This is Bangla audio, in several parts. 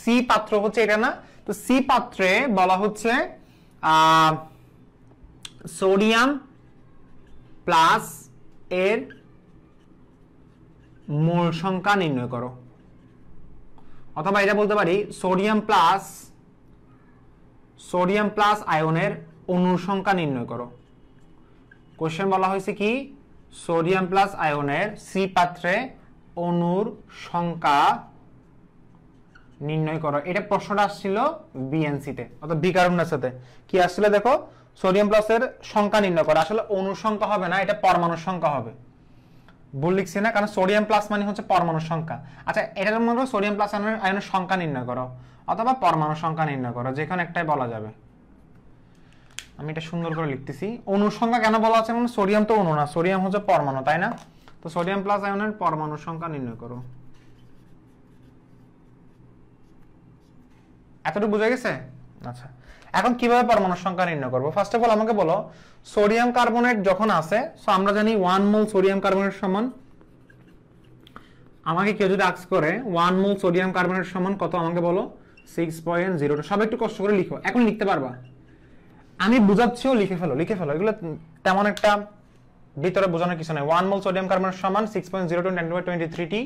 সি পাত্র হচ্ছে এটা না, তো সি পাত্রে বলা হচ্ছে সোডিয়াম প্লাস এর মোল সংখ্যা নির্ণয় করো, অথবা এটা বলতে পারি সোডিয়াম প্লাস আয়নের অণুর সংখ্যা নির্ণয় করো। কোশ্চেন বলা হয়েছে কি সোডিয়াম প্লাস আয়নের সি পাত্রে অণুর সংখ্যা নির্ণয় করো। এটা প্রশ্নটা আসছিল বিএনসি তে অর্থাৎ বিকার্বনের সাথে কি আসছিল, দেখো সোডিয়াম প্লাসের সংখ্যা নির্ণয় করো, আসলে অণুর সংখ্যা হবে না, এটা পরমাণুর সংখ্যা হবে। ভুল লিখছি না, কারণ সোডিয়াম প্লাস মানে হচ্ছে পরমাণুর সংখ্যা। আচ্ছা এটার মধ্যে সোডিয়াম প্লাস আয়নের সংখ্যা নির্ণয় করো অথবা পরমাণুর সংখ্যা নির্ণয় করো, যেখানে একটাই বলা যাবে। আমি এটা সুন্দর করে লিখতেছি। অণুর সংখ্যা কেন বলা আছে, মানে সোডিয়াম তো অণু না, সোডিয়াম হচ্ছে পরমাণু, তাই না? তো সোডিয়াম প্লাস আয়নের পরমাণুর সংখ্যা নির্ণয় করো। এতটুকু বুঝা গেছে? আচ্ছা এখন কিভাবে পরমাণুর সংখ্যা নির্ণয় করব? ফার্স্ট অফ অল আমাকে বলো সোডিয়াম কার্বনেট যখন আছে, সো আমরা জানি 1 মোল সোডিয়াম কার্বনেট সমান, আমাকে কেউ যদি আস্ক করে 1 মোল সোডিয়াম কার্বনেট সমান কত, আমাকে বলো 6.02। সব একটু কষ্ট করে লিখো, এখন লিখতে পারবা, আমি বুঝাচ্ছিও, লিখে ফেলো এগুলো তেমন একটা ভিতরে বোঝানোর কিছু নাই। 1 মোল সোডিয়াম কার্বনেট সমান 6.02 10^23 টি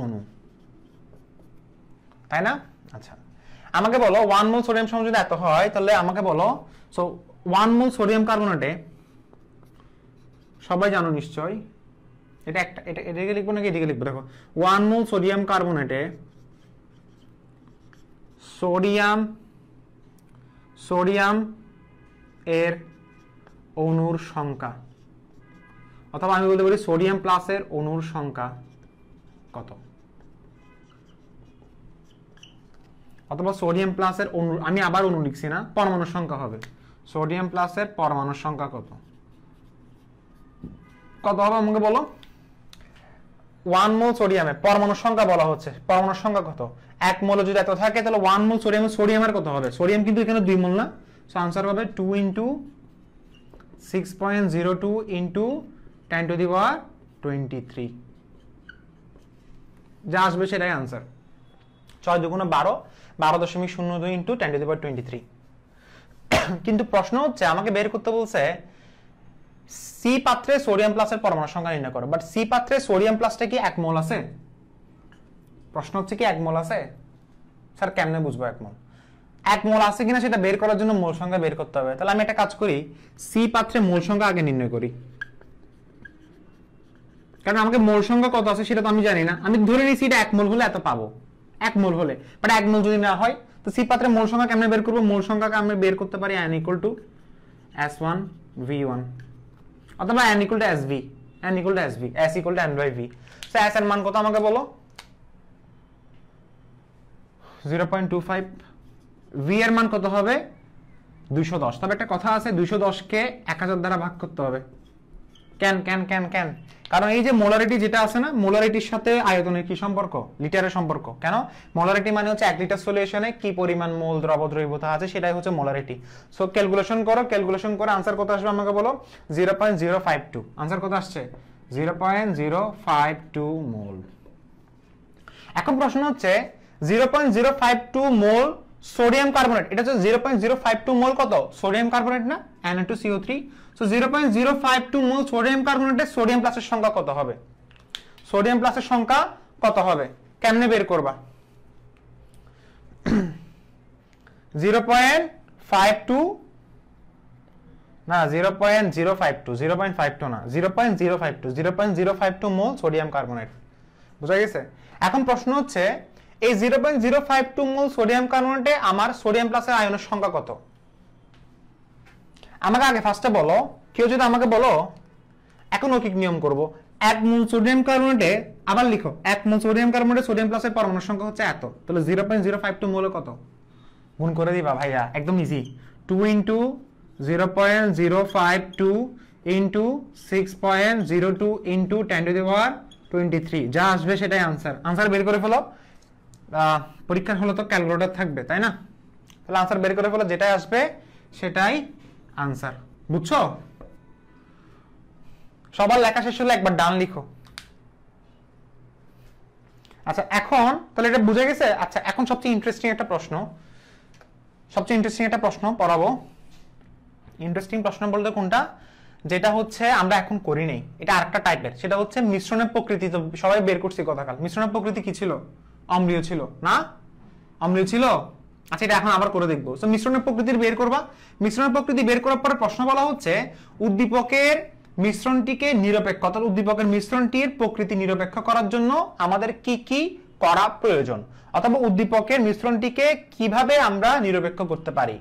অণু, তাই না? আচ্ছা আমাকে বলো 1 মোল সোডিয়াম সমান যদি এত হয়, তাহলে আমাকে বলো সো 1 মোল সোডিয়াম কার্বনেটে, সবাই জানো নিশ্চয়, এটা একটা এটাকে লিখবো নাকি এদিকে লিখবো, দেখো 1 মোল সোডিয়াম কার্বনেটে সোডিয়াম এর অণুর সংখ্যা, অথবা আমি বলতে পারি সোডিয়াম প্লাসের অণুর সংখ্যা কত, অথবা সোডিয়াম প্লাসের অণু, আমি আবার অণু লিখছি না, পরমাণুর সংখ্যা হবে। সোডিয়াম প্লাসের পরমাণুর সংখ্যা কত হবে আমাকে বলো। 1 মোল সোডিয়ামে পরমাণুর সংখ্যা বলা হচ্ছে, পরমাণুর সংখ্যা কত? 1 মোল যদি এত থাকে তাহলে 1 মোল সোডিয়ামের কত হবে? সোডিয়াম কিন্তু এখানে 2 মোল না, সো आंसर হবে 2 * 6.02 * 10^23 যা আসবে সেটাই आंसर। 6 × 2 = 12, 12.02 * 10^23। কিন্তু প্রশ্ন হচ্ছে আমাকে বের করতে বলছে সি পাত্রে সোডিয়াম প্লাসের পরমাণু সংখ্যা নির্ণয় করো, বাট সি পাত্রে সোডিয়াম প্লাসটা কি 1 মোল আছে? প্রশ্ন হচ্ছে কি 1 মোল আছে? স্যার কেমনে বুঝবো 1 মোল? 1 মোল আছে কিনা সেটা বের করার জন্য মোল সংখ্যা বের করতে হবে। তাহলে আমি একটা কাজ করি, সি পাত্রে মোল সংখ্যা আগে নির্ণয় করি, কারণ আমাকে মোল সংখ্যা কত আছে সেটা তো আমি জানি না। আমি ধরে নিয়েছি এটা 1 মোল হলে এত পাবো, 1 মোল হলে, বাট 1 মোল যদি না হয়, তো সি পাত্রে মোল সংখ্যা কেমনে বের করব? মোল সংখ্যাকে আমরা বের করতে পারি n = S1V1 অথবা n = SV, n = SV, S = n/v। So S এর মান কত আমাকে বলো? 0.25। V এর মান কত হবে? 210। তবে একটা কথা আছে, 210 কে 1000 দ্বারা ভাগ করতে হবে। কেন? কারণ এই যে মোলারিটি যেটা আছে না, মোলারিটির সাথে আয়তনের কি সম্পর্ক? লিটারের সম্পর্ক। কেন? মোলারিটি মানে হচ্ছে 1 লিটার সলিউশনে কি পরিমাণ মোল দ্রব দ্রবীভূত আছে, সেটাই হচ্ছে মোলারিটি। সো ক্যালকুলেশন করে आंसर কত আসবে আমাকে বলো? 0.052। आंसर কত আসছে? 0.052 মোল। এখন প্রশ্ন হচ্ছে 0.052 মোল সোডিয়াম কার্বনেট, এটা হচ্ছে 0.052 মোল কত? সোডিয়াম কার্বনেট না, Na2CO3। সো 0.052 মোল সোডিয়াম কার্বনেটে সোডিয়াম প্লাসের সংখ্যা কত হবে? সোডিয়াম প্লাসের সংখ্যা কত হবে? কেমনে বের করবা? 0.52 না, 0.052 না, 0.052 মোল সোডিয়াম কার্বনেট। বুঝা গেছে? এখন প্রশ্ন হচ্ছে এই 0.052 মোল সোডিয়াম কার্বনেটে আমার সোডিয়াম প্লাসের আয়নের সংখ্যা কত? আমাকে আগে ফার্স্টে বলো, কেউ যদি আমাকে বলো, এখন কি নিয়ম করব, 1 মোল সোডিয়াম কার্বনেটে, আবার লিখো 1 মোল সোডিয়াম কার্বনেটে সোডিয়াম প্লাসের পরমাণুর সংখ্যা হচ্ছে এত, তাহলে 0.052 মোল কত? গুণ করে দিবা ভাইয়া, একদম ইজি। 2 * 0.052 * 6.02 * 10^23 যা আসবে সেটাই आंसर বের করে ফেলো। পরীক্ষার হলে তো ক্যালকুলেটর থাকবে, তাই না? তাহলে आंसर বের করে ফেলো, যেটাই আসবে সেটাই आंसर। বুঝছো? সবার লেখা শেষ হলে একবার ডান লিখো। আচ্ছা এখন তাহলে এটা বুঝে গেছে। আচ্ছা এখন সবচেয়ে ইন্টারেস্টিং একটা প্রশ্ন পড়াবো। ইন্টারেস্টিং প্রশ্ন বলতে কোনটা, যেটা হচ্ছে আমরা এখন করি নাই, এটা আরেকটা টাইপের, সেটা হচ্ছে মিশ্রণের প্রকৃতি। তো সবাই বের করছি গতকাল, মিশ্রণের প্রকৃতি কি ছিল? অম্লীয় ছিল না? অম্লীয় ছিল। আচ্ছা এটা এখন আবার করে দেখবো। তো মিশ্রণের প্রকৃতি বের করবা। মিশ্রণের প্রকৃতি বের করার পরে প্রশ্ন বলা হচ্ছে উদ্দীপকের মিশ্রণটিকে নিরপেক্ষ, অর্থাৎ উদ্দীপকের মিশ্রণটির প্রকৃতি নিরপেক্ষ করার জন্য আমাদের কি কি করা প্রয়োজন, অথবা উদ্দীপকের মিশ্রণটিকে কিভাবে আমরা নিরপেক্ষ করতে পারি।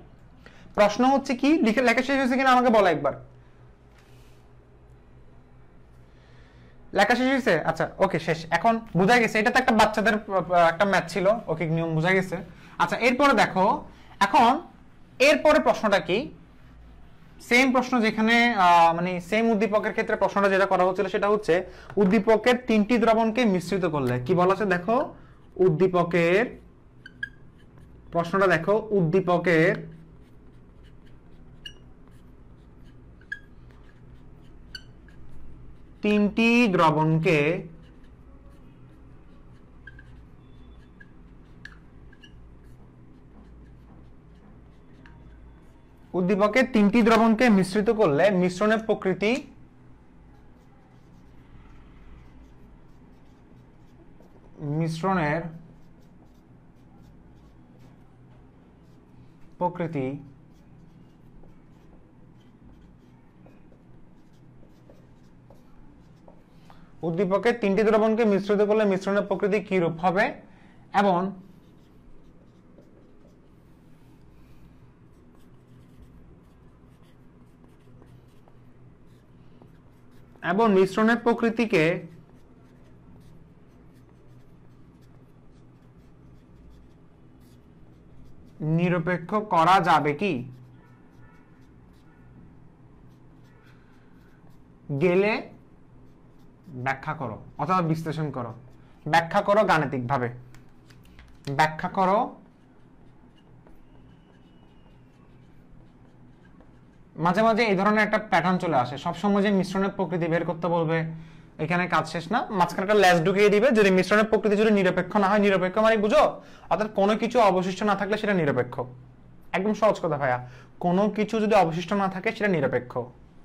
প্রশ্ন হচ্ছে কি, লেখা শেষ হয়েছে কিনা আমাকে বলো একবার। লেখা শেষ হয়েছে? আচ্ছা ওকে শেষ। এখন বোঝা গেছে এটা তো একটা বাচ্চাদের একটা ম্যাথ ছিল, ওকে নিয়ম বোঝা গেছে। আচ্ছা এরপরে দেখো, এখন এরপরে প্রশ্নটা কি, সেম প্রশ্ন যেখানে মানে সেম উদ্দীপকের ক্ষেত্রে প্রশ্নটা যেটা করা হচ্ছিল সেটা হচ্ছে উদ্দীপকের তিনটি দ্রবণকে মিশ্রিত করলে কি বলা আছে। দেখো উদ্দীপকের প্রশ্নটা দেখো, উদ্দীপকের তিনটি দ্রবণকে মিশ্রিত করলে মিশ্রণের প্রকৃতি উদ্দীপকের তিনটি দ্রবণকে মিশ্রিত করলে মিশ্রণের প্রকৃতি কি রূপ হবে, এবং মিশ্রণের প্রকৃতিকে নিরপেক্ষ করা যাবে কি গেলে ব্যাখ্যা করো অথবা বিশ্লেষণ করো। ব্যাখ্যা করো গাণিতিকভাবে, ব্যাখ্যা করো। মাঝে মাঝে এই ধরনের একটা প্যাটার্ন চলে আসে, সবসময় যে মিশ্রণের প্রকৃতি বের করতে বলবে, এখানে কাজ শেষ না, মাঝখানে একটা ল্যাস ঢুকিয়ে দিবে। যদি মিশ্রণের প্রকৃতি যদি নিরপেক্ষ না হয়, নিরপেক্ষ মানে বুঝো, অর্থাৎ কোনো কিছু অবশিষ্ট না থাকলে সেটা নিরপেক্ষ। একদম সহজ কথা ভাইয়া, কোনো কিছু যদি অবশিষ্ট না থাকে সেটা নিরপেক্ষ,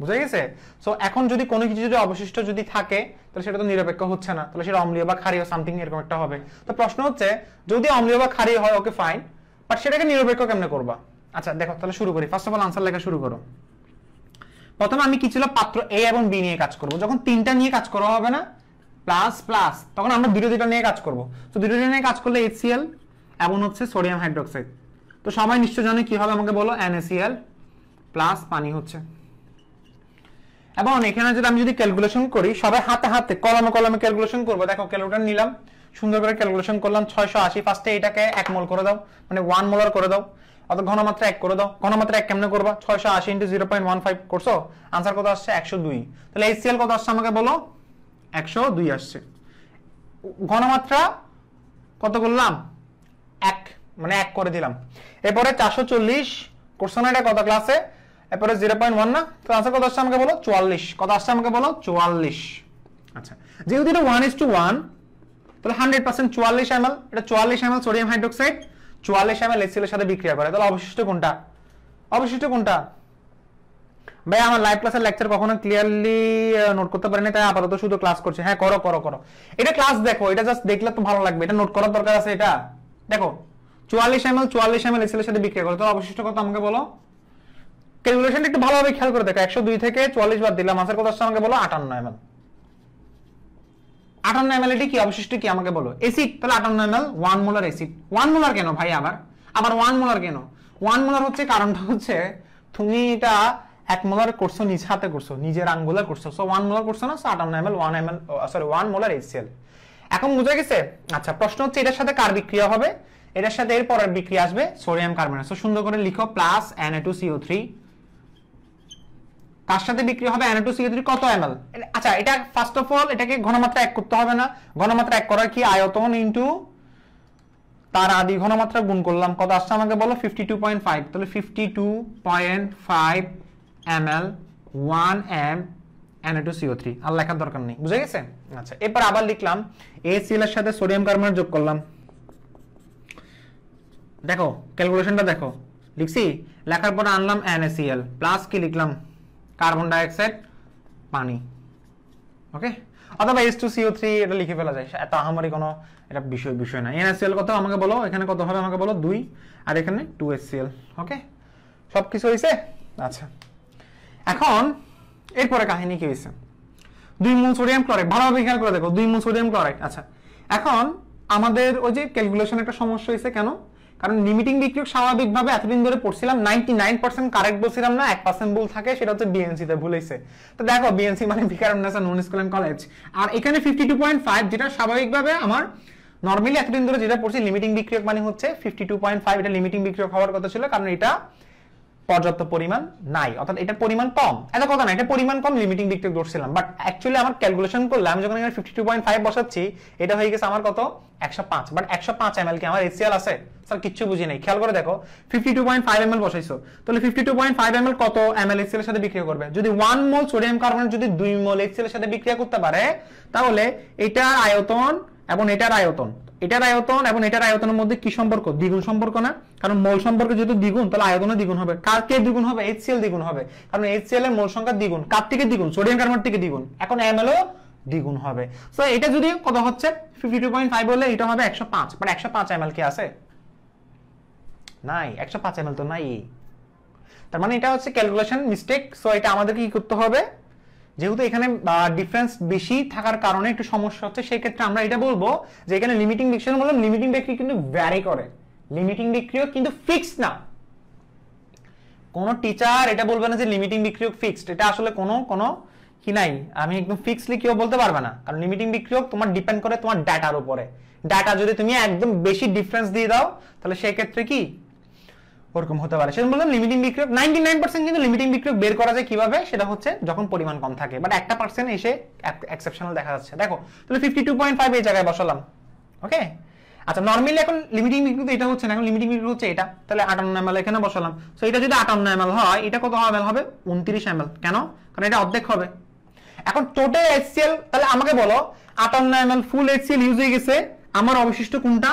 বুঝা গেছে? সো এখন যদি কোনো কিছু যদি অবশিষ্ট যদি থাকে তাহলে সেটা তো নিরপেক্ষ হচ্ছে না, তাহলে সেটা অম্লীয় বা ক্ষারীয় সামথিং এরকম একটা হবে। তো প্রশ্ন হচ্ছে যদি অম্লীয় বা ক্ষারীয় হয় ওকে ফাইন, বাট সেটাকে নিরপেক্ষ কেমনে করবা? আচ্ছা দেখো তাহলে শুরু করি। ফার্স্ট অফ অল আনসার লেখা শুরু করো। প্রথমে আমি কি ছিল, পাত্র এ এবং বি নিয়ে কাজ করব। যখন তিনটা নিয়ে কাজ করা হবে না প্লাস প্লাস, তখন আমরা দুটো নিয়ে কাজ করব। তো দুটো নিয়ে কাজ করলে HCl এবং হচ্ছে সোডিয়াম হাইড্রোক্সাইড। তো সবাই নিশ্চয় জানে কি হবে, আমাকে বলো। NaCl প্লাস পানি হচ্ছে। এবং এখানে যদি আমি যদি ক্যালকুলেশন করি, সবাই হাতে হাতে কলমে কলমে ক্যালকুলেশন করবো। দেখো ক্যালকুলেটর নিলাম, সুন্দর করে ক্যালকুলেশন করলাম। 680 ফার্স্টে এটাকে 1 মোল করে দাও, মানে 1 মোলার করে দাও, অর্থাৎ ঘনমাত্রা 1 করে দাও। ঘনমাত্রা 1 কেমনে করবা? 680 ইনটু 0.15 করছো, आंसर কত আসছে? 102। তাহলে HCl কত আসছে আমাকে বলো? 102 আসছে। ঘনমাত্রা কত করলাম? 1, মানে 1 করে দিলাম। এরপরে 440 করছো না এটা কত ক্লাসে? এরপরে 0.1 না, তো आंसर কত আসছে আমাকে বলো? 44। কত আসছে আমাকে বলো? 44। আচ্ছা যেহেতু এটা 1:1, তাহলে 100% 44 ml, এটা 44 ml sodium hydroxide 44 ml HCl এর সাথে বিক্রিয়া করে। তাহলে অবশিষ্ট কোনটা? অবশিষ্ট কোনটা? ভাই আমার লাইভ ক্লাসের লেকচার কখনো ক্লিয়ারলি নোট করতে পারিনি, তাই আপাতত শুধু ক্লাস করছি। হ্যাঁ করো করো করো, এটা ক্লাস দেখো, এটা জাস্ট দেখলে তো ভালো লাগবে, এটা নোট করার দরকার আছে। এটা দেখো 44 ml HCl এর সাথে বিক্রিয়া করে, তাহলে অবশিষ্ট কত আমাকে বলো? ক্যালকুলেশনটা একটু ভালোভাবে খেয়াল করে দেখো। 102 থেকে 44 বাদ দিলাম, आंसर কত আসছে আমাকে বলো? 58 ml। 58 ml এটি কি অবশিষ্ট কি আমাকে বলো? অ্যাসিড, তাহলে 58 ml 1 মোলার অ্যাসিড। 1 মোলার কেন ভাই? আবার 1 মোলার কেন? 1 মোলার হচ্ছে কারণটা হচ্ছে তুমি এটা 1 মোলার করছো, নিজ হাতে করছো, নিজের আঙ্গুলার করছো, সো 1 মোলার করছো না, সো 58 ml 1 মোলার HCl। এখন বুঝা গেছে? আচ্ছা প্রশ্ন হচ্ছে এটার সাথে কার বিক্রিয়া হবে? এটার সাথে এর পরের বিক্রিয়া আসবে সোডিয়াম কার্বনেট। সো সুন্দর করে লিখো প্লাস Na2CO3। তার সাথে বিক্রিয়া হবে Na2CO3 কত ml? আচ্ছা এটা ফার্স্ট অফ অল এটাকে ঘনমাত্রা 1 করতে হবে না। ঘনমাত্রা 1 করার কি? আয়তন ইনটু তার আদি ঘনমাত্রা গুণ করলাম। কত আসছে আমাকে বলো? 52.5। তাহলে 52.5 ml 1 m Na2CO3 আর লেখার দরকার নেই, বুঝে গেছে? আচ্ছা, এরপর আবার লিখলাম HCl এর সাথে সোডিয়াম কার্বনেট যোগ করলাম। দেখো ক্যালকুলেশনটা দেখো, লিখছি, লেখার পর আনলাম NaCl প্লাস কি লিখলাম, কার্বন ডাইঅক্সাইড, পানি। ওকে, অথবা H2CO3 এটা লিখে ফেলা যায়, এত আহামরি কোনো এটা বিষয় না। NaCl কত আমাকে বলো, এখানে কত হবে আমাকে বলো, 2, আর এখানে 2HCl। ওকে, সব কিছু হয়েছে? আচ্ছা, এখন এরপরে কাহিনী কি হয়েছে, 2 মোল সোডিয়াম ক্লোরাইড, ভালোভাবে খেয়াল করে দেখো, 2 মোল সোডিয়াম ক্লোরাইড। আচ্ছা, এখন আমাদের ওই যে ক্যালকুলেশন একটা সমস্যা হয়েছে, কেন? কারণ লিমিটিং বিক্রিয়ক স্বাভাবিকভাবে এতদিন ধরে পড়ছিলাম 99% কারেক্ট বলছিলাম না, 1% ভুল থাকে, সেটা হচ্ছে বিএনসি তে ভুল হয়েছে। তো দেখো বিএনসি মানে বিকারুন্নাসা নন স্কুল এন্ড কলেজ, আর এখানে 52.5 যেটা স্বাভাবিকভাবে আমার নরমালি এতদিন ধরে যেটা পড়ছি লিমিটিং বিক্রিয়ক মানে হচ্ছে 52.5, এটা লিমিটিং বিক্রিয়ক হওয়ার কথা ছিল, কারণ এটা পর্যাপ্ত পরিমাণ নাই, অর্থাৎ এটার পরিমাণ কম, এত কথা না, এটা পরিমাণ কম, লিমিটিং বিক্রিয়ক ধরছিলাম। বাট অ্যাকচুয়ালি আমার ক্যালকুলেশন করলে আমি যখন এখানে 52.5 বসাচ্ছি, এটা হয়ে গেছে আমার কত, 105। বাট 105 ml কি আমার HCl আছে? স্যার কিচ্ছু বুঝি নাই, খেয়াল করে দেখো, 52.5 ml বসাইছো, তাহলে 52.5 ml কত ml HCl এর সাথে বিক্রিয়া করবে? যদি 1 মোল সোডিয়াম কার্বনেট যদি 2 মোল HCl এর সাথে বিক্রিয়া করতে পারে, তাহলে এটার আয়তন এবং এটার আয়তন, এটার আয়তন এবং এটার আয়তনের মধ্যে কি সম্পর্ক? দ্বিগুণ সম্পর্ক না? কারণ মোল সম্পর্ক যেহেতু দ্বিগুণ, তাহলে আয়তনও দ্বিগুণ হবে। কার কে দ্বিগুণ হবে? HCl দ্বিগুণ হবে, কারণ HCl এর মোল সংখ্যা দ্বিগুণ। কার থেকে দ্বিগুণ? সোডিয়াম কার্বনেট থেকে দ্বিগুণ। এখন ml ও দ্বিগুণ হবে। সো এটা যদি কত হচ্ছে 52.5 বললে এটা হবে 105, বাট 105 ml কি আছে? নাই, 105 ml তো নাই। তার মানে এটা হচ্ছে ক্যালকুলেশন মিস্টেক। সো এটা আমাদেরকে কি করতে হবে, যেহেতু এখানে ডিফারেন্স বেশি থাকার কারণে একটু সমস্যা হচ্ছে, সেই ক্ষেত্রে আমরা এটা বলবো যে এখানে লিমিটিং বিক্রিয়ক বললাম, লিমিটিং বিক্রিয়ক কিন্তু ভ্যারি করে, লিমিটিং বিক্রিয়ক কিন্তু ফিক্সড না। কোন টিচার এটা বলবে না যে লিমিটিং বিক্রিয়ক ফিক্সড, এটা আসলে কোনো কি নাই, আমি একদম ফিক্সলি কেউ বলতে পারবে না, কারণ লিমিটিং বিক্রিয়ক তোমার ডিপেন্ড করে তোমার ডাটার উপরে। ডাটা যদি তুমি একদম বেশি ডিফারেন্স দিয়ে দাও, তাহলে সেই ক্ষেত্রে কি ওরকম হতে পারে। সেজন্য বললাম লিমিটিং বিক্রিয়ক 99% কিন্তু লিমিটিং বিক্রিয়ক বের করা যায় কিভাবে, সেটা হচ্ছে যখন পরিমাণ কম থাকে, বাট 1% এসে এক্সেপশনাল দেখা যাচ্ছে। দেখো তাহলে 52.5 এই জায়গায় বসালাম। ওকে, আচ্ছা, নরমালি এখন লিমিটিং বিক্রিয়ক এটা হচ্ছে না, এখন লিমিটিং বিক্রিয়ক হচ্ছে এটা, তাহলে 58 ml এখানে বসালাম। সো এটা যদি 58 ml হয়, এটা কত ml হবে? 29 ml। কেন? কারণ এটা অর্ধেক হবে। এখন টোটাল HCl, তাহলে আমাকে বলো 58 ml ফুল HCl ইউজ হয়ে গেছে, আমার অবশিষ্ট কোনটা?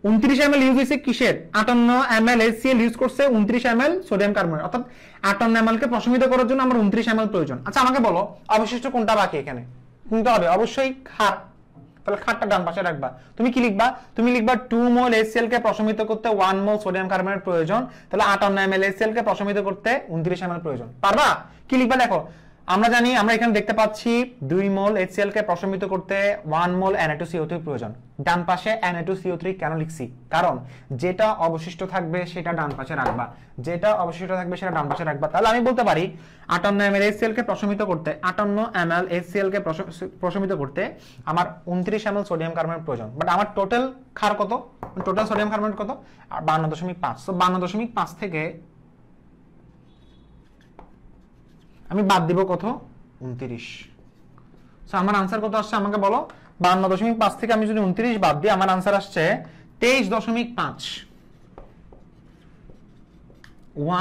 29 ml ইউজ হয়েছে কিসের? 58 ml HCl ইউজ করছে 29 ml সোডিয়াম কার্বনেট, অর্থাৎ 58 ml কে প্রশমিত করার জন্য আমার 29 ml প্রয়োজন। আচ্ছা, আমাকে বলো অবশিষ্ট কোনটা বাকি এখানে? কোনটা হবে? অবশ্যই ক্ষার, তাহলে ক্ষারটা ডান পাশে রাখবা। তুমি কি লিখবা? তুমি লিখবা 2 মোল HCl কে প্রশমিত করতে 1 মোল সোডিয়াম কার্বনেট প্রয়োজন, তাহলে 58 ml HCl কে প্রশমিত করতে 29 ml প্রয়োজন। পারবা? কি লিখবা দেখো, আমরা জানি, আমরা এখানে দেখতে পাচ্ছি 2 মোল HCl কে প্রশমিত করতে 1 মোল Na2CO3 প্রয়োজন। ডান পাশে Na2CO3 কেন লিখছি? কারণ যেটা অবশিষ্ট থাকবে সেটা ডান পাশে রাখবা, যেটা অবশিষ্ট থাকবে সেটা ডান পাশে রাখবা। তাহলে আমি বলতে পারি 58 ml HCl কে প্রশমিত করতে, 58 ml HCl কে প্রশমিত করতে আমার 29 ml সোডিয়াম কার্বনেট প্রয়োজন। বাট আমার টোটাল ক্ষার কত? টোটাল সোডিয়াম কার্বনেট কত? 52.5। সো 52.5 থেকে আমি বাদ দিব কত? 29। সো আমার आंसर কত আসছে আমাকে বলো? 52.5 থেকে আমি যদি 29 বাদ দিই, আমার आंसर আসছে 23.5।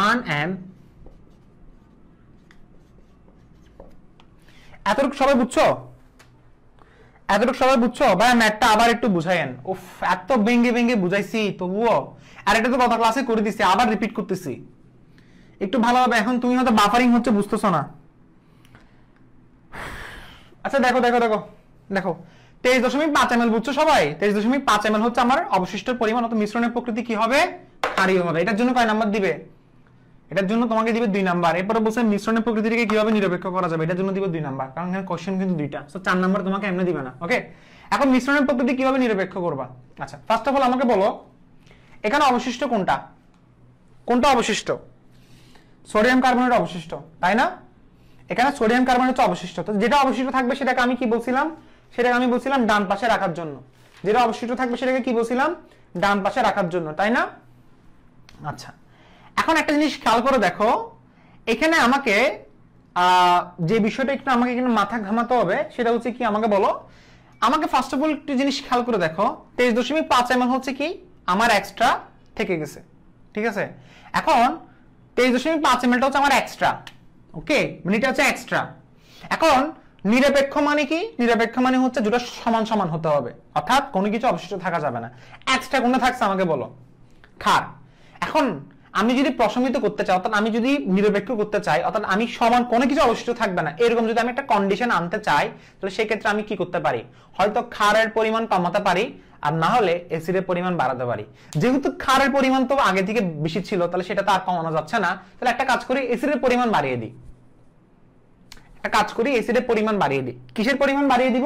1 m। এতটুকু সবাই বুঝছো? এতটুকু সবাই বুঝছো? ভাই ম্যাথটা আবার একটু বুঝাইয়েন। উফ, এত ভেঙে বুঝাইছি তবুও, আর এটা তো গত ক্লাসে করে দিছি, আবার রিপিট করতেছি, একটু ভালোভাবে। এখন তুমি হয়তো বাফারিং হচ্ছে, বুঝতেছো না। আচ্ছা দেখো দেখো দেখো দেখো 23.5 ml বুঝছো সবাই? 23.5 ml হচ্ছে আমার অবশিষ্ট পরিমাণ, অত মিশ্রণের প্রকৃতি কি হবে? ক্ষারীয় হবে। এটার জন্য কয় নাম্বার দিবে? এটার জন্য তোমাকে দিবে 2 নাম্বার। এরপরে বলছে মিশ্রণের প্রকৃতিকে কিভাবে নিরপেক্ষ করা যাবে, এটার জন্য দিবে 2 নাম্বার, কারণ এখানে কোশ্চেন কিন্তু দুইটা। সো 4 নাম্বার তোমাকে এমনি দিবে না। ওকে, এখন মিশ্রণের প্রকৃতি কিভাবে নিরপেক্ষ করবা? আচ্ছা, ফার্স্ট অফ অল আমাকে বলো এখানে অবশিষ্ট কোনটা? কোনটা অবশিষ্ট? সোডিয়াম কার্বনেট অবশিষ্ট, তাই না? এখানে সোডিয়াম কার্বনেট হচ্ছে অবশিষ্ট। তো যেটা অবশিষ্ট থাকবে সেটাকে আমি কি বলছিলাম? সেটাকে আমি বলছিলাম ডান পাশে রাখার জন্য। যেটা অবশিষ্ট থাকবে সেটাকে কি বলছিলাম? ডান পাশে রাখার জন্য, তাই না? আচ্ছা, এখন একটা জিনিস খেয়াল করে দেখো, এখানে আমাকে যে বিষয়টা একটু আমাকে এখানে মাথা ঘামাতে হবে সেটা হচ্ছে কি, আমাকে বলো, আমাকে ফার্স্ট অফ অল একটু জিনিস খেয়াল করে দেখো, 23.5 ml হচ্ছে কি আমার এক্সট্রা থেকে গেছে, ঠিক আছে? এখন 23.5 ml হচ্ছে আমার এক্সট্রা। ওকে, মানে এটা হচ্ছে এক্সট্রা। এখন নিরপেক্ষ মানে কি? নিরপেক্ষ মানে হচ্ছে দুটো সমান সমান হতে হবে, অর্থাৎ কোনো কিছু অবশিষ্ট থাকা যাবে না। এক্সট্রা কোনটা থাকছে আমাকে বলো? ক্ষার। এখন আমি যদি প্রশমিত করতে চাই, অর্থাৎ আমি যদি নিরপেক্ষ করতে চাই, অর্থাৎ আমি সমান কোনো কিছু অবশিষ্ট থাকবে না, এরকম যদি আমি একটা কন্ডিশন আনতে চাই, তাহলে সেই ক্ষেত্রে আমি কি করতে পারি? হয়তো ক্ষারের পরিমাণ কমাতে পারি, আর না হলে অ্যাসিডের পরিমাণ বাড়াতে পারি। যেহেতু ক্ষারের পরিমাণ তো আগে থেকে বেশি ছিল, তাহলে সেটা তো আর কমানো যাচ্ছে না, তাহলে একটা কাজ করি, অ্যাসিডের পরিমাণ বাড়িয়ে দিই। একটা কাজ করি, অ্যাসিডের পরিমাণ বাড়িয়ে দিই। কিসের পরিমাণ বাড়িয়ে দিব?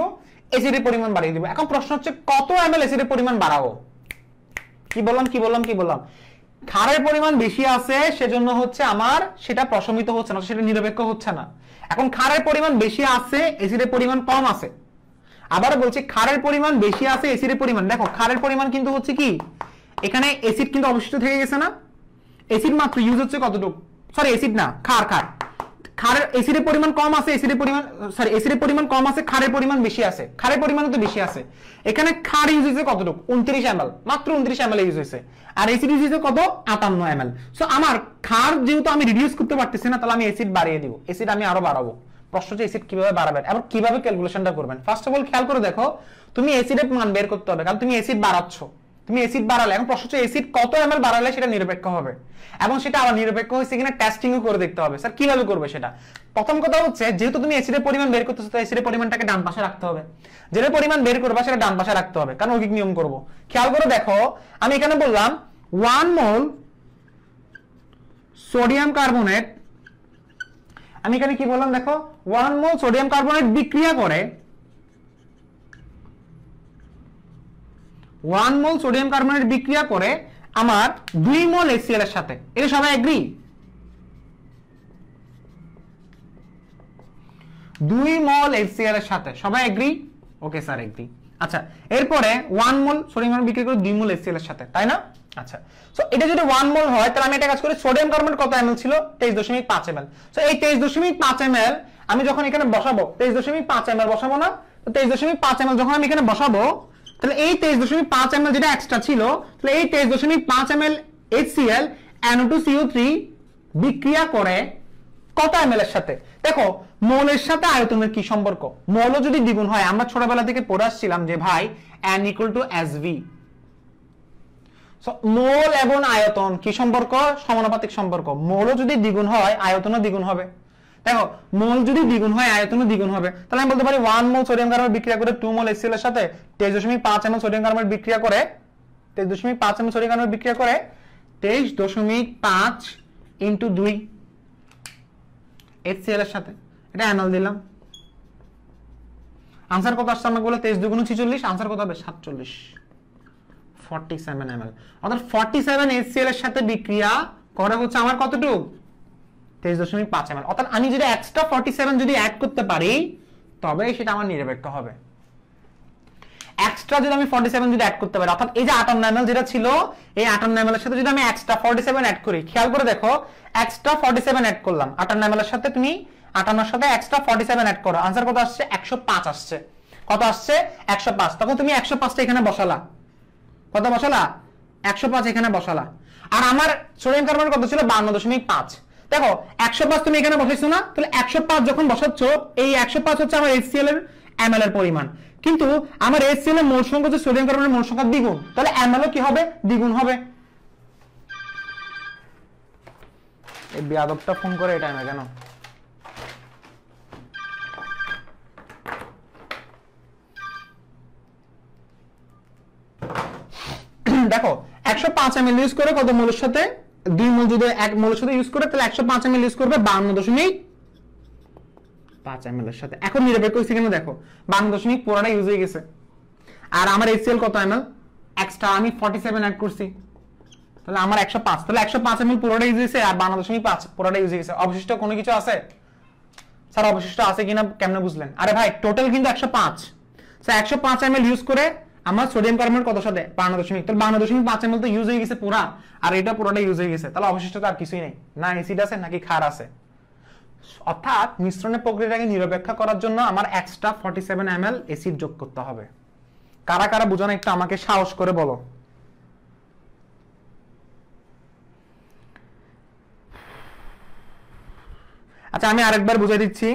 অ্যাসিডের পরিমাণ বাড়িয়ে দিব। এখন প্রশ্ন হচ্ছে কত ml অ্যাসিডের পরিমাণ বাড়াবো? কি বললাম? ক্ষারের পরিমাণ বেশি আছে, সেজন্য হচ্ছে আমার সেটা প্রশমিত হচ্ছে না, সেটা নিরপেক্ষ হচ্ছে না। এখন ক্ষারের পরিমাণ বেশি আছে, অ্যাসিডের পরিমাণ কম আছে। আবার বলছি, ক্ষারের পরিমাণ বেশি আছে, অ্যাসিডের পরিমাণ, দেখো ক্ষারের পরিমাণ কিন্তু হচ্ছে কি, এখানে অ্যাসিড কিন্তু অবশিষ্ট থেকে গেছে না? অ্যাসিড মাত্র ইউজ হচ্ছে কতটুকু? সরি, অ্যাসিড না, ক্ষার। ক্ষারের অ্যাসিডের পরিমাণ কম আছে, অ্যাসিডের পরিমাণ কম আছে, ক্ষারের পরিমাণ বেশি আছে। ক্ষারের পরিমাণ তো বেশি আছে। এখানে ক্ষার ইউজ হয়েছে কতটুকু? 29 ml, মাত্র 29 ml ইউজ হয়েছে। আর অ্যাসিড ইউজ হয়েছে কত? 58 ml। সো আমার ক্ষার যেহেতু আমি রিডিউস করতে পারতেছি না, তাহলে আমি অ্যাসিড বাড়িয়ে দিব। অ্যাসিড আমি আরো বাড়াবো। প্রশ্ন হচ্ছে অ্যাসিড কিভাবে বাড়াবেন এবং কিভাবে ক্যালকুলেশনটা করবেন। ফার্স্ট অফ অল খেয়াল করে দেখো, তুমি অ্যাসিডের মান বের করতে হবে, কারণ তুমি অ্যাসিড বাড়াচ্ছ। তুমি অ্যাসিড বাড়ালে, এখন প্রশ্ন হচ্ছে অ্যাসিড কত ml বাড়ালে সেটা নিরপেক্ষ হবে, এবং সেটা আবার নিরপেক্ষ হয়েছে কিনা টেস্টিংও করে দেখতে হবে। স্যার কিভাবে করবে সেটা? প্রথম কথা হচ্ছে, যেহেতু তুমি অ্যাসিডের পরিমাণ বের করতেছো, তো অ্যাসিডের পরিমাণটাকে ডান পাশে রাখতে হবে। যেটা পরিমাণ বের করবা সেটা ডান পাশে রাখতে হবে, কারণ ঐকিক নিয়ম করব। খেয়াল করে দেখো, আমি এখানে বললাম 1 মোল সোডিয়াম কার্বনেট, আমি এখানে কি বললাম দেখো, 1 মোল সোডিয়াম কার্বনেট বিক্রিয়া করে 1 মোল সোডিয়াম কার্বনেট বিক্রিয়া করে আমার 2 মোল HCl এর সাথে। এটা সবাই এগ্রি? 2 মোল HCl এর সাথে সবাই এগ্রি? Okay sir, agri. আচ্ছা, এরপরে 1 মোল সোডিয়াম কার্বনেট বিক্রিয়া করে 2 মোল HCl এর সাথে, তাই না? আচ্ছা, সো এটা যদি 1 মোল হয়, তাহলে আমি একটা কাজ করি, সোডিয়াম কার্বনেট কত ml ছিল? 23.5 ml। সো এই 23.5 ml আমি যখন এখানে বসাবো, 23.5 ml বসাবো না? তো 23.5 ml যখন আমি এখানে বসাবো, তাহলে এই 23.5 ml যেটা এক্সট্রা ছিল, তাহলে এই 23.5 ml HCl NO2CO3 বিক্রিয়া করে কত ml এর সাথে? দেখো, মোলের সাথে আয়তনের কি সম্পর্ক? মোলও যদি দ্বিগুণ হয়, আমরা ছোটবেলা থেকে পড়ে আসছিলাম যে ভাই N = SV। সো মোল এবং আয়তন কি সম্পর্ক? সমানুপাতিক সম্পর্ক। মোলও যদি দ্বিগুণ হয়, আয়তনও দ্বিগুণ হবে। দেখো, মোল যদি দ্বিগুণ হয়, আয়তনও দ্বিগুণ হবে। তাহলে আমি বলতে পারি 1 মোল সোডিয়াম কার্বনেট বিক্রিয়া করে 2 মোল HCl এর সাথে 23.5 ml সোডিয়াম কার্বনেট বিক্রিয়া করে 23.5 ml সোডিয়াম কার্বনেট বিক্রিয়া করে 23.5 * 2 HCl এর সাথে। এটা ml দিলাম। आंसर কত আসছে? আমরা বলে 23 × 2 = 46, आंसर কত হবে? 47, 47 ml। অর্থাৎ 47 HCl এর সাথে বিক্রিয়া করে হচ্ছে আমার কতটুকু? 23.5 ml। অর্থাৎ আমি যদি এক্সট্রা 47 যদি অ্যাড করতে পারি, তবে সেটা আমার নিরপেক্ষ হবে। এক্সট্রা যদি আমি 47 যদি অ্যাড করতে পারি, অর্থাৎ এই যে 58 ml যেটা ছিল, এই 58 ml এর সাথে যদি আমি এক্সট্রা 47 অ্যাড করি, খেয়াল করে দেখো, এক্সট্রা 47 অ্যাড করলাম 58 ml এর সাথে, তুমি 58 এর সাথে এক্সট্রা 47 অ্যাড করো, आंसर কত আসছে? 105 আসছে। কত আসছে? 105। তখন তুমি 105টা এখানে বসালা। কত বসালা? 105 এখানে বসালা। আর আমার সোডিয়াম কার্বনেট কত ছিল? 52.5। দেখো, 105 তুমি এখানে বসাইছো না? তাহলে 105 যখন বসাচ্ছ, এই 105 হচ্ছে আমার HCl এর ml এর পরিমাণ, কিন্তু আমার HCl এর মোল সংখ্যা হচ্ছে সোডিয়াম কার্বনেটের মোল সংখ্যা দ্বিগুণ, তাহলে ml কি হবে? দ্বিগুণ হবে। এই বিয়াদবটা ফোন করে এই টাইমে কেন? দেখো, 105 ml ইউজ করে কত মোলের সাথে? 2 মোল। যদি 1 মোলের সাথে ইউজ করে, তাহলে 105 ml ইউজ করবে 52.5 ml এর সাথে। এখন নিরপেক্ষ হইছে কিনা দেখো, 52 পুরোটা ইউজ হয়ে গেছে। আর আমার HCl কত ml? এক্সট্রা আমি 47 অ্যাড করছি, তাহলে আমার 105। তাহলে 105 ml পুরোটা ইউজ হয়েছে, আর 52.5 পুরোটা ইউজ হয়ে গেছে। অবশিষ্ট কোনো কিছু আছে? স্যার অবশিষ্ট আছে কিনা কেমনে বুঝলেন? আরে ভাই, টোটাল কিন্তু 105। স্যার 105 ml ইউজ করে আমার সোডিয়াম কার্বনেট কত সাথে? 52.5। তাহলে 52.5 ml তো ইউজ হয়ে গেছে পুরা, আর এটা পুরোটা ইউজ হয়ে গেছে। তাহলে অবশিষ্ট তো আর কিছুই নেই, না অ্যাসিড আছে নাকি ক্ষার আছে। অর্থাৎ মিশ্রণের প্রক্রিয়াটাকে নিরপেক্ষ করার জন্য আমার এক্সট্রা 47 ml অ্যাসিড যোগ করতে হবে। কারা কারা বুঝানো একটু আমাকে সাহস করে বলো। আচ্ছা, আমি আরেকবার বুঝিয়ে দিচ্ছি।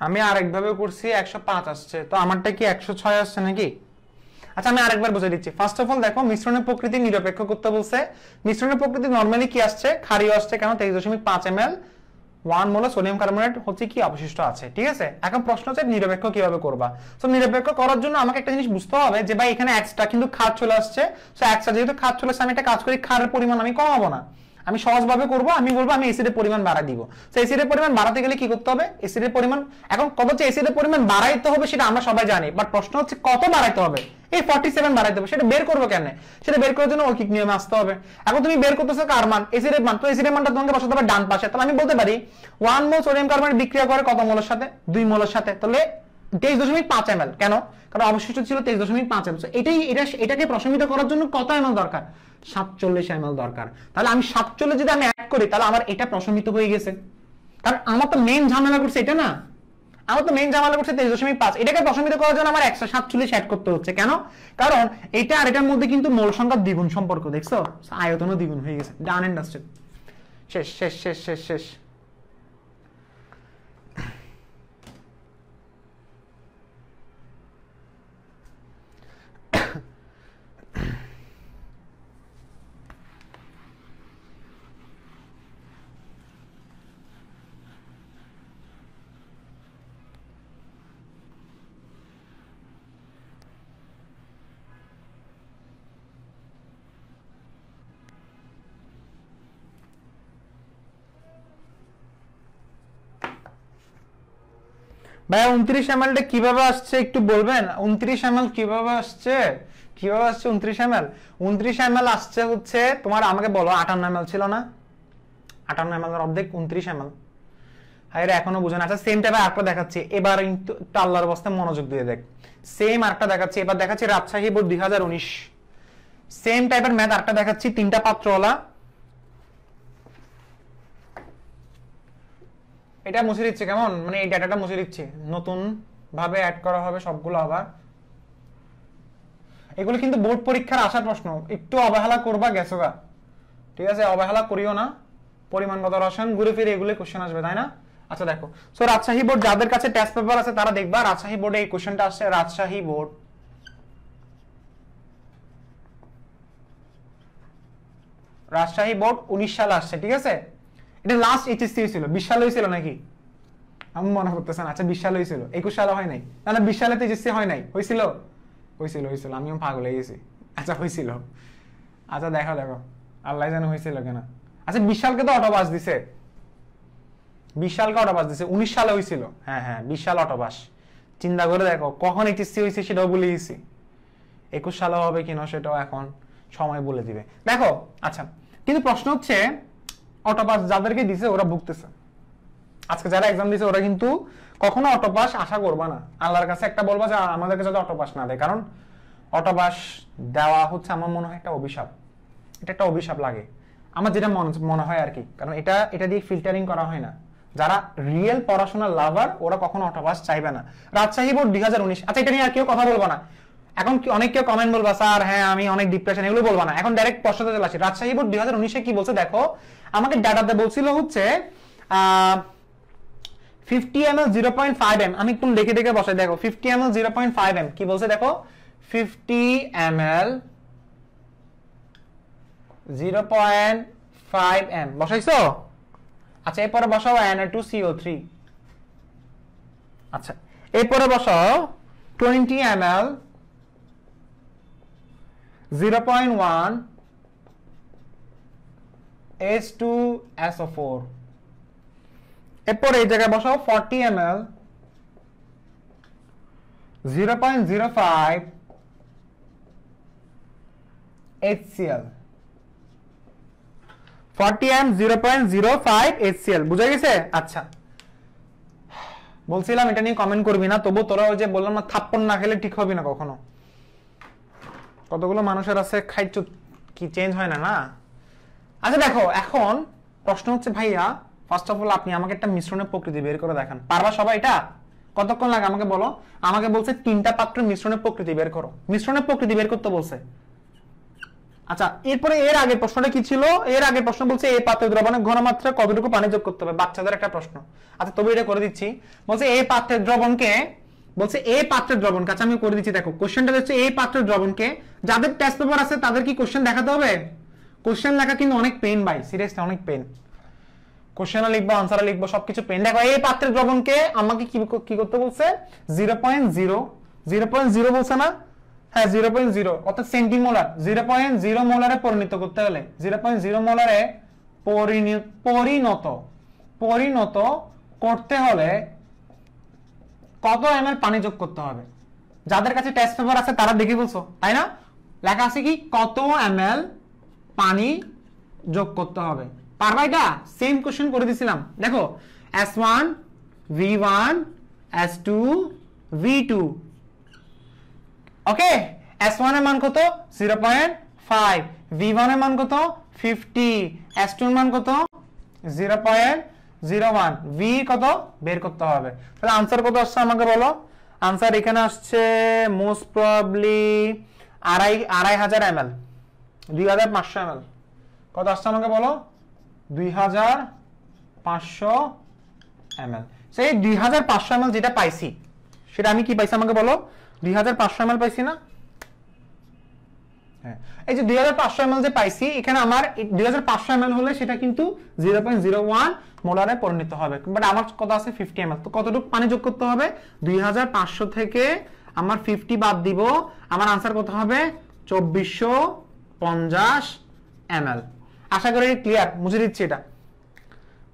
আমি আরেকভাবে করছি 105 আসছে, তো আমারটা কি 106 আসছে নাকি? আচ্ছা আমি আরেকবার বুঝিয়ে দিচ্ছি। ফার্স্ট অফ অল দেখো মিশ্রণের প্রকৃতি নিরপেক্ষ করতে বলছে। মিশ্রণের প্রকৃতি নরমালি কি আসছে, ক্ষারীয় আসছে, কেন 23.5 ml 1 মোল সোডিয়াম কার্বনেট হচ্ছে কি অবশিষ্ট আছে, ঠিক আছে। এখন প্রশ্ন হচ্ছে নিরপেক্ষ কিভাবে করবা। সো নিরপেক্ষ করার জন্য আমাকে একটা জিনিস বুঝতে হবে যে ভাই এখানে এক্সট্রা কিন্তু ক্ষার চলে আসছে। সো এক্সট্রা যেহেতু ক্ষার চলে আসছে, আমি একটা কাজ করি, ক্ষারের পরিমাণ আমি কমাবো না, আমি সহজভাবে করব, আমি বলবো আমি অ্যাসিডের পরিমাণ বাড়াই দিব। তো অ্যাসিডের পরিমাণ বাড়াতে গেলে কি করতে হবে, অ্যাসিডের পরিমাণ এখন কত হচ্ছে, অ্যাসিডের পরিমাণ বাড়াইতে হবে সেটা আমরা সবাই জানি, বাট প্রশ্ন হচ্ছে কত বাড়াইতে হবে, এই 47 বাড়াইতে হবে, সেটা বের করবো কেন, সেটা বের করার জন্য ঐকিক নিয়মে আসতে হবে। এখন তুমি বের করতেছো কার মান, অ্যাসিডের মান, তো অ্যাসিডের মানটা তোমাকে বসাতে হবে ডান পাশে। তাহলে আমি বলতে পারি 1 মোল সোডিয়াম কার্বনেট বিক্রিয়া করে কত মোলের সাথে, 2 মোলের সাথে, তাহলে 23.5 ml। কেন, কারণ অবশিষ্ট ছিল 23.5 ml। এটাকে প্রশমিত করার জন্য কত ml দরকার, 47 ml দরকার। তাহলে আমি 47 যদি আমি অ্যাড করি তাহলে আমার এটা প্রশমিত হয়ে গেছে। কারণ আমার তো মেইন ঝামেলা করছে এটা না, আমার তো মেইন ঝামেলা করছে 23.5, এটাকে প্রশমিত করার জন্য আমার 147 অ্যাড করতে হচ্ছে। কেন, কারণ এটা আর এটার মধ্যে কিন্তু মোল সংখ্যা দ্বিগুণ সম্পর্ক, দেখছো, আয়তনও দ্বিগুণ হয়ে গেছে। ডান এন্ড ডাস্টেড, শেষ শেষ শেষ শেষ শেষ। ভাই 29 ml টা কিভাবে আসছে একটু বলবেন? 29 ml কিভাবে আসছে, কিভাবে আসছে 29 ml? 29 ml আসছে হচ্ছে তোমার, আমাকে বলো 58 ml ছিল না, 58 ml এর অর্ধেক 29 ml। হায় রে, এখনো বুঝেন। আচ্ছা সেম টাইপের আরেকটা দেখাচ্ছি, এবার একটু আল্লাহর অবস্থায় মনোযোগ দিয়ে দেখ। সেম আরেকটা দেখাচ্ছি, এবার দেখাচ্ছি রাজশাহী বোর্ড 2019, সেম টাইপের ম্যাথ আরেকটা দেখাচ্ছি, 3টা পাত্রওয়ালা। এটা মুছে দিচ্ছে কেমন, মানে এই ডাটাটা মুছে দিচ্ছে, নতুন ভাবে অ্যাড করা হবে সবগুলো আবার। এগুলো কিন্তু বোর্ড পরীক্ষার আসার প্রশ্ন, একটু অবহেলা করবা গেছোগা, ঠিক আছে, অবহেলা করিও না। পরিমাণগত রসায়ন ঘুরে ফিরে এগুলো কোশ্চেন আসবে, তাই না? আচ্ছা দেখো, সো রাজশাহী বোর্ড যাদের কাছে টেস্ট পেপার আছে তারা দেখবা, রাজশাহী বোর্ডে এই কোশ্চেনটা আসছে। রাজশাহী বোর্ড 19 সালে আসছে, ঠিক আছে। এটা লাস্ট এইচএসসি হয়েছিল, 20 সালে হয়েছিল নাকি আমি মনে করতেছেন। আচ্ছা 20 সালে হয়েছিল, 21 সালে হয় নাই, না না 20 সালে তো এইচএসসি হয় নাই, হয়েছিল হয়েছিল হয়েছিল, আমিও পাগল হয়ে গেছি। আচ্ছা হয়েছিল, আচ্ছা দেখো দেখো আল্লাহ জানে হয়েছিল কেন। আচ্ছা 20 সালকে তো অটোপাস দিছে, 20 সালকে অটোপাস দিছে, 19 সালে হয়েছিল, হ্যাঁ হ্যাঁ 20 সাল অটোপাস। চিন্তা করে দেখো কখন এইচএসসি হয়েছে সেটাও বলে গেছি, 21 সালে হবে কিনা সেটাও এখন সময় বলে দিবে। দেখো আচ্ছা, কিন্তু প্রশ্ন হচ্ছে অটোপাস যাদেরকে দিছে ওরা ভুগতেছে। আজকে যারা এক্সাম দিছে ওরা কিন্তু কখনো অটোপাস আশা করবা না, আল্লাহর কাছে একটা বলবা যে আমাদেরকে যাতে অটোপাস না দেয়, কারণ অটোপাস দেওয়া হচ্ছে আমার মনে হয় একটা অভিশাপ, এটা একটা অভিশাপ লাগে আমার, যেটা মনে হয় আর কি। কারণ এটা দিয়ে ফিল্টারিং করা হয় না, যারা রিয়েল পড়াশোনার লাভার ওরা কখনো অটোপাস চাইবে না। রাজশাহী বোর্ড 2019, আচ্ছা এটা নিয়ে আর কেউ কথা বলবো না এখন। অনেক কেউ কমেন্ট বলবা স্যার হ্যাঁ আমি অনেক ডিপ্রেশন, এগুলো বলবো না এখন, ডাইরেক্ট প্রশ্নতে চলে আসি। রাজশাহী বোর্ড 2019 কি বলছে দেখো, আমাকে ডাটাতে বলছিল হচ্ছে 50 ml 0.5 m, আমি একটু দেখে দেখে বসাই, দেখো 50 ml 0.5 m কি বলছে দেখো, 50 ml 0.5 m বসাইছো। আচ্ছা এরপরে বসাও Na2CO3, আচ্ছা এরপরে বসাও 20 ml 0.1 H2SO4, এরপরে এই জায়গায় বসাও 40 ml 0.05 HCl, 40 m 0.05 HCl, বুঝা গেছে? আচ্ছা বলছিলাম এটা নিয়ে কমেন্ট করবি না, তবু তোরা ওই যে বললাম না থাপ্পড় না খেলে ঠিক হবে না কখনো। কতগুলো মানুষের আছে খাইছো কি চেঞ্জ হয় না না। আচ্ছা দেখো এখন প্রশ্ন হচ্ছে ভাইয়া ফার্স্ট অফ অল আপনি আমাকে একটা মিশ্রণের প্রকৃতি বের করে দেখান, পারবা সবাই? এটা কতক্ষণ লাগে আমাকে বলো। আমাকে বলছে 3টা পাত্রের মিশ্রণের প্রকৃতি বের করো, মিশ্রণের প্রকৃতি বের করতে বলছে। আচ্ছা, এরপরে এর আগের প্রশ্নটা কি ছিল? এর আগের প্রশ্ন বলছে এই পাত্রের দ্রবণে ঘনমাত্রা কতটুকু পানি যোগ করতে হবে, বাচ্চাদের একটা প্রশ্ন। আচ্ছা, তবে এটা করে দিচ্ছি। বলছে এই পাত্রের দ্রবণকে, বলছে এই পাত্রের দ্রবণকে, আচ্ছা আমি করে দিচ্ছি। দেখো কোশ্চেনটা হচ্ছে এই পাত্রের দ্রবণকে, যাদের টেস্ট পেপার আছে তাদের কি কোশ্চেন দেখাতে হবে? কোশ্চেন লেখা কিন্তু অনেক পেন ভাই, সিরিয়াসলি অনেক পেন। কোশ্চেনও লিখবো, আনসারও লিখবো, সবকিছু পেন। দেখো এই পাত্রের দ্রবণকে আমাকে কি করতে বলছে? 0.0 বলছে না? হ্যাঁ 0.0 অর্থাৎ সেন্টিমোলার, 0.0 মোলারে পরিণত করতে হলে, 0.0 মোলারে পরিণত করতে হলে কত ml পানি যোগ করতে হবে? যাদের কাছে টেস্ট পেপার আছে তারা দেখে বলছো, তাই না? লেখা আছে কি কত ml পানি যোগ করতে হবে। পারবা এটা? সেম কোশ্চেন করে দিছিলাম। দেখো S1 V1 S2 V2, ওকে। S1 এর মান কত? 0.5, V1 এর মান কত? 50, S2 এর মান কত? 0.01, V কত বের করতে হবে। তাহলে আনসার কত আসছে আমাকে বলো? আনসার এখানে আসছে মোস্ট প্রবাবলি 2500 ml, 2500 ml। কত আসছে আমাকে বলো? 2500 ml। সেই 2500 ml যেটা পাইছি সেটা আমি কি পাইছি আমাকে বলো? 2500 ml পাইছি না? হ্যাঁ, এই যে 2500 ml যে পাইছি, এখানে আমার 2500 ml হলে সেটা কিন্তু 0.01 মোলারে পরিণত হবে, বাট আমার কত আছে? 50 ml। তো কতটুকু পানি যোগ করতে হবে? 2500 থেকে আমার 50 বাদ দিব, আমার আনসার কত হবে? 2450 ml। আশা করি ক্লিয়ার। মুছে দিচ্ছি, এটা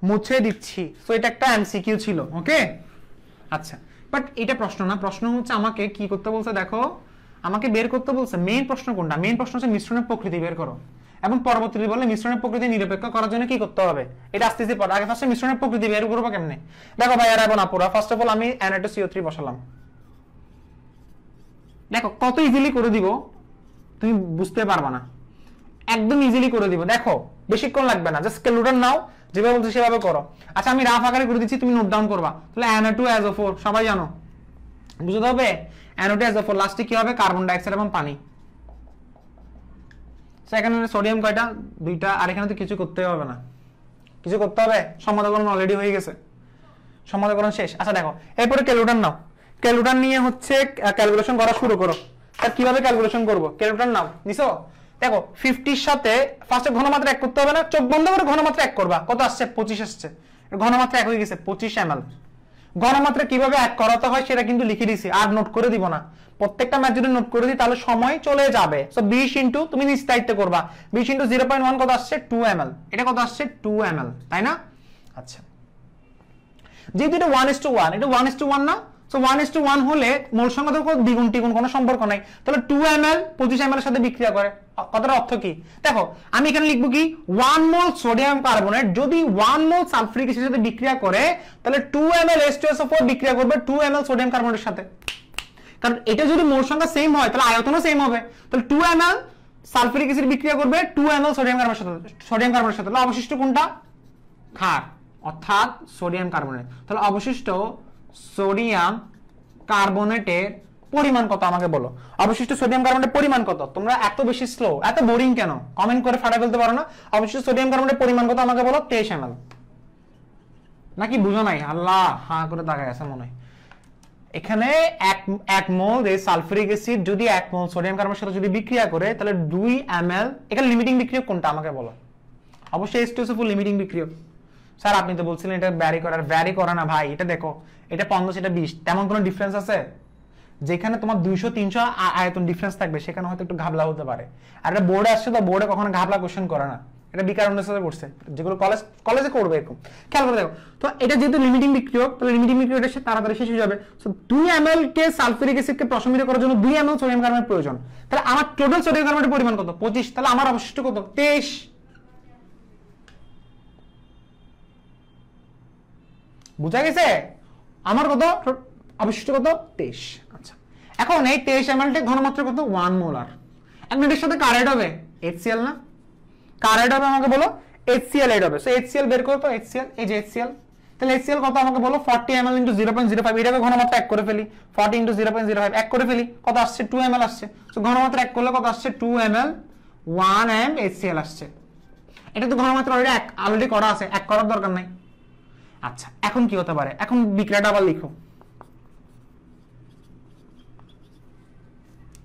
মুছে দিচ্ছি। সো এটা একটা এমসিকিউ ছিল, ওকে। আচ্ছা, বাট এটা প্রশ্ন না, প্রশ্ন হচ্ছে আমাকে কি করতে বলছে? দেখো আমাকে বের করতে বলছে মেইন প্রশ্ন কোনটা? মেইন প্রশ্ন হচ্ছে মিশ্রণের প্রকৃতি বের করো, এবং পরবর্তীতে বলে মিশ্রণের প্রকৃতি নিরপেক্ষ করার জন্য কি করতে হবে। এটা আস্তে আস্তে পড়ো। আগে ফার্স্টে মিশ্রণের প্রকৃতি বের করবো কেমনে? দেখো ভাই আর না পুরো, ফার্স্ট অফ অল আমি Na2CO3 বসালাম। দেখো কত ইজিলি করে দিব, তুমি বুঝতে পারবা না, একদম ইজিলি করে দিব। দেখো বেশিক্ষণ লাগবে না, জাস্ট ক্যালকুলেটর নাও, যেভাবে বলছি সেভাবে করো। আচ্ছা আমি রাফ আকারে করে দিচ্ছি, তুমি নোট ডাউন করবা। তাহলে Na2SO4 সবাই জানো, বুঝতে হবে। Na2SO4 লাস্টে কি হবে? কার্বন ডাইঅক্সাইড এবং পানি। এখানে সোডিয়াম কয়টা? 2টা। আর এখানে তো কিছু করতে হবে না, কিছু করতে হবে? সমাধান অলরেডি হয়ে গেছে, সমাধান শেষ। আচ্ছা দেখো এরপরে ক্যালকুলেটর নাও, ক্যালকুলেটর নিয়ে হচ্ছে ক্যালকুলেশন করা শুরু করো। তার কিভাবে ক্যালকুলেশন করবো? ক্যালকুলেটর নাও, নিছো? দেখো 50 সাথে ফার্স্টে ঘনমাত্রা এক করতে হবে না? চোখ বন্ধ করে ঘনমাত্রা এক করবা। কত আসছে? 25 আসছে। ঘনমাত্রা এক হয়ে গেছে 25 ml। ঘনমাত্রা কিভাবে এক করাতে হয় সেটা কিন্তু লিখে দিছি, আর নোট করে দিব না। প্রত্যেকটা ম্যাথ যদি নোট করে দিই তাহলে সময় চলে যাবে। সো 20 ইনটু, তুমি নিজ দায়িত্ব করবা, 20 ইনটু 0.1 কত আসছে? 2 ml। এটা কত আসছে? 2 ml, তাই না? আচ্ছা, যেহেতু এটা 1:1, এটা 1:1 না? সো 1:1 হলে মোল সংখ্যা তো দ্বিগুণ টিগুণ কোনো সম্পর্ক নাই। তাহলে 2 ml 25 ml এর সাথে বিক্রিয়া করে, কথাটার অর্থ কি? দেখো আমি এখানে লিখবো কি 1 মোল সোডিয়াম কার্বনেট যদি 1 মোল সালফিউরিক অ্যাসিডের সাথে বিক্রিয়া করে, তাহলে 2 ml H2SO4 বিক্রিয়া করবে 2 ml সোডিয়াম কার্বনেটের সাথে। কারণ এটা যদি মোল সংখ্যা সেম হয় তাহলে আয়তনও সেম হবে। তাহলে 2 ml সালফিউরিক অ্যাসিড বিক্রিয়া করবে 2 ml সোডিয়াম কার্বনের সাথে। তাহলে অবশিষ্ট কোনটা? ক্ষার, অর্থাৎ সোডিয়াম কার্বনেট। তাহলে অবশিষ্ট সোডিয়াম কার্বনেটের পরিমাণ কত আমাকে বলো? অবশিষ্ট সোডিয়াম কার্বনেটের পরিমাণ কত? তোমরা এত বেশি স্লো, এত বোরিং কেন? কমেন্ট করে ফাটা ফেলতে পারো না? অবশিষ্ট সোডিয়াম কার্বনেটের পরিমাণ কত আমাকে বলো? 23 ml। নাকি বুঝো নাই? আল্লাহ, হাঁ করে তাকায় আছে মনে হয়। এখানে এক মোল এই সালফিউরিক অ্যাসিড যদি 1 মোল সোডিয়াম কার্বনের সাথে যদি বিক্রিয়া করে তাহলে 2 ml। এখানে লিমিটিং বিক্রিয়ক কোনটা আমাকে বলো? অবশ্যই H2SO4 লিমিটিং বিক্রিয়ক। স্যার আপনি তো বলছিলেন এটা ভ্যারি করে না ভাই। এটা দেখো, এটা 50 এটা 20, তেমন কোনো ডিফারেন্স আছে? যেখানে তোমার 200-300 আয়তন ডিফারেন্স থাকবে সেখানে হয়তো একটু ঘাবলা হতে পারে। আর এটা বোর্ডে আসছে তো, বোর্ডে কখনো ঘাবলা কোশ্চেন করে না, এটা বিকারণের সাথে করছে, যেগুলো কলেজে করবে এরকম। খেয়াল করে দেখো তো, এটা যেহেতু লিমিটিং বিক্রিয়ক, তাহলে লিমিটিং বিক্রিয়কটা তাড়াতাড়ি শেষ হয়ে যাবে। সো 2 ml কে সালফিউরিক অ্যাসিডকে প্রশমিত করার জন্য 2 ml সোডিয়াম কার্বনেট প্রয়োজন। তাহলে আমার টোটাল সোডিয়াম কার্বনেটের পরিমাণ কত? 25। তাহলে আমার অবশিষ্ট কত? 23। বুঝা গেছে? আমার কত অবশিষ্ট? কত? 23। আচ্ছা, এখন এই 23 ml ঘনমাত্রা কত? 1 মোলার। এখন এর সাথে কার এড হবে? HCl না? কার এড হবে আমাকে বলো? HCl এড হবে। সো HCl বের করো তো, HCl, এই যে HCl। তাহলে HCl কত আমাকে বলো? 40 ml * 0.05। এটাকে ঘনমাত্রা এক করে ফেলি, 40 * 0.05 এক করে ফেলি, কত আসছে? 2 ml আসছে। সো ঘনমাত্রা এক করলে কত আসছে? 2 ml 1m HCl আসছে। এটা তো ঘনমাত্রা অলরেডি করা আছে, এক করার দরকার নাই। আচ্ছা এখন কি হতে পারে, এখন বিক্রিয়াটা আবার লিখো।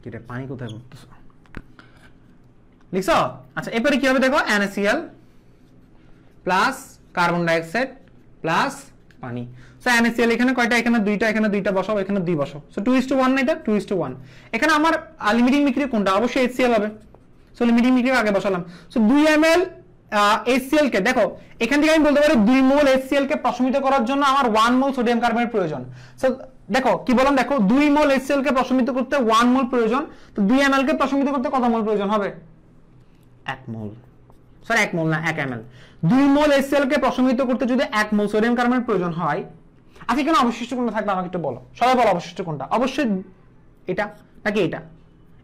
কিরে পানি কোথায় পড়তেছ, লিখছো? আচ্ছা এরপরে কি হবে দেখো, NaCl plus carbon dioxide plus পানি। সো NaCl এখানে কয়টা, এখানে দুইটা, এখানে দুইটা বসাও, এখানে দুই বসাও। সো 2:1 না, এটা 2:1। এখানে আমার লিমিটিং বিক্রিয়া কোনটা, অবশ্যই HCl হবে। সো লিমিটিং বিক্রিয়া আগে বসালাম। সো 2 ml HCl কে দেখো, এখান থেকে আমি বলতে পারি 2 মোল HCl কে প্রশমিত করার জন্য আমার 1 মোল সোডিয়াম কার্বনের প্রয়োজন। সো দেখো কি বললাম, দেখো 2 মোল HCl কে প্রশমিত করতে 1 মোল প্রয়োজন। তো 2 ml কে প্রশমিত করতে কত মোল প্রয়োজন হবে, 1 মোল। সরি 1 মোল না, 1 ml। 2 মোল HCl কে প্রশমিত করতে যদি 1 মোল সোডিয়াম কার্বনের প্রয়োজন হয়, আচ্ছা কেন অবশিষ্ট কোনটা থাকবে আমাকে একটু বলো, সবাই বলো অবশিষ্ট কোনটা? অবশ্যই এটা নাকি এটা,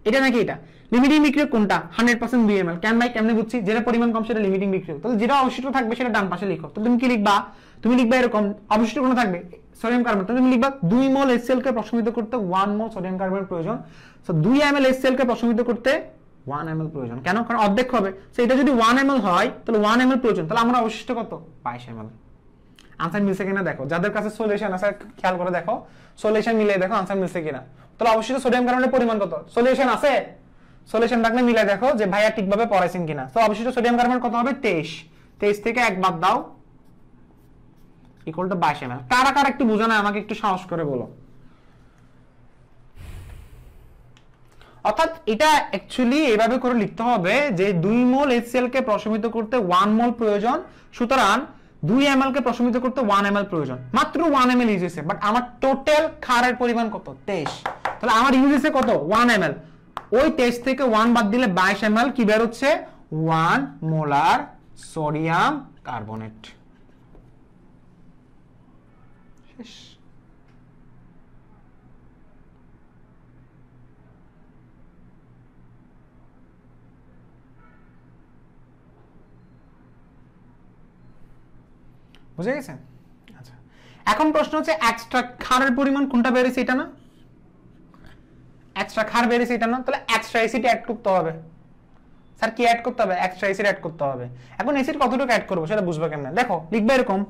এটা নাকি এটা? লিমিটিং বিক্রিয়া কোনটা, 100% 2 ml। কেন ভাই, কেমনে বুঝছি? যেটা পরিমাণ কম সেটা লিমিটিং বিক্রিয়া। তাহলে যেটা অবশিষ্ট থাকবে সেটা ডান পাশে লিখো। তো তুমি কি লিখবা, তুমি লিখবা এরকম, অবশিষ্ট কোনটা থাকবে, সোডিয়াম কার্বন। তো তুমি লিখবা 2 মোল HCl কে প্রশমিত করতে 1 মোল সোডিয়াম কার্বনের প্রয়োজন। সো 2 ml HCl কে প্রশমিত করতে 1 ml প্রয়োজন। কেন? কারণ অর্ধেক হবে। সো এটা যদি 1 ml হয় তাহলে 1 ml প্রয়োজন, তাহলে আমরা অবশিষ্ট কত, 22 ml। আনসার মিলছে কিনা দেখো, যাদের কাছে সলিউশন আছে খেয়াল করে দেখো, সলিউশন মিলিয়ে দেখো আনসার মিলছে কিনা। তাহলে অবশিষ্ট সোডিয়াম কার্বনের পরিমাণ কত, সলিউশন আছে, সলিউশন থাকলে মিলে দেখো যে ভাইয়া ঠিকভাবে পড়াইছেন কিনা। তো অবশিষ্ট সোডিয়াম কার্বন কত হবে, 23। 23 থেকে 1 বাদ দাও, ইকুয়াল টু 22 ml। কারা কারা একটু বোঝা না আমাকে একটু সাহস করে বলো। অর্থাৎ এটা অ্যাকচুয়ালি এভাবে করে লিখতে হবে যে 2 মোল HCl কে প্রশমিত করতে 1 মোল প্রয়োজন, সুতরাং 2 ml কে প্রশমিত করতে 1 ml প্রয়োজন। মাত্র 1 ml ইউজ হয়েছে, বাট আমার টোটাল ক্ষারের পরিমাণ কত, 23। তাহলে আমার ইউজ হয়েছে কত, 1 ml। ওই 23 থেকে 1 বাদ দিলে 22 ml কি বের হচ্ছে, 1 মোলার সোডিয়াম কার্বনেট। শেষ। বুঝে গেছেন? আচ্ছা এখন প্রশ্ন হচ্ছে এক্সট্রা ক্ষারের পরিমাণ কোনটা বেড়েছে, এটা না? এক্সট্রা ক্ষার বেড়েছে এটা না? তাহলে এক্সট্রা অ্যাসিড অ্যাড করতে হবে। স্যার কি অ্যাড করতে হবে, এক্সট্রা অ্যাসিড অ্যাড করতে হবে। এখন অ্যাসিড কতটুকু অ্যাড করব সেটা বুঝবে কেমনে, দেখো লিখবে এরকম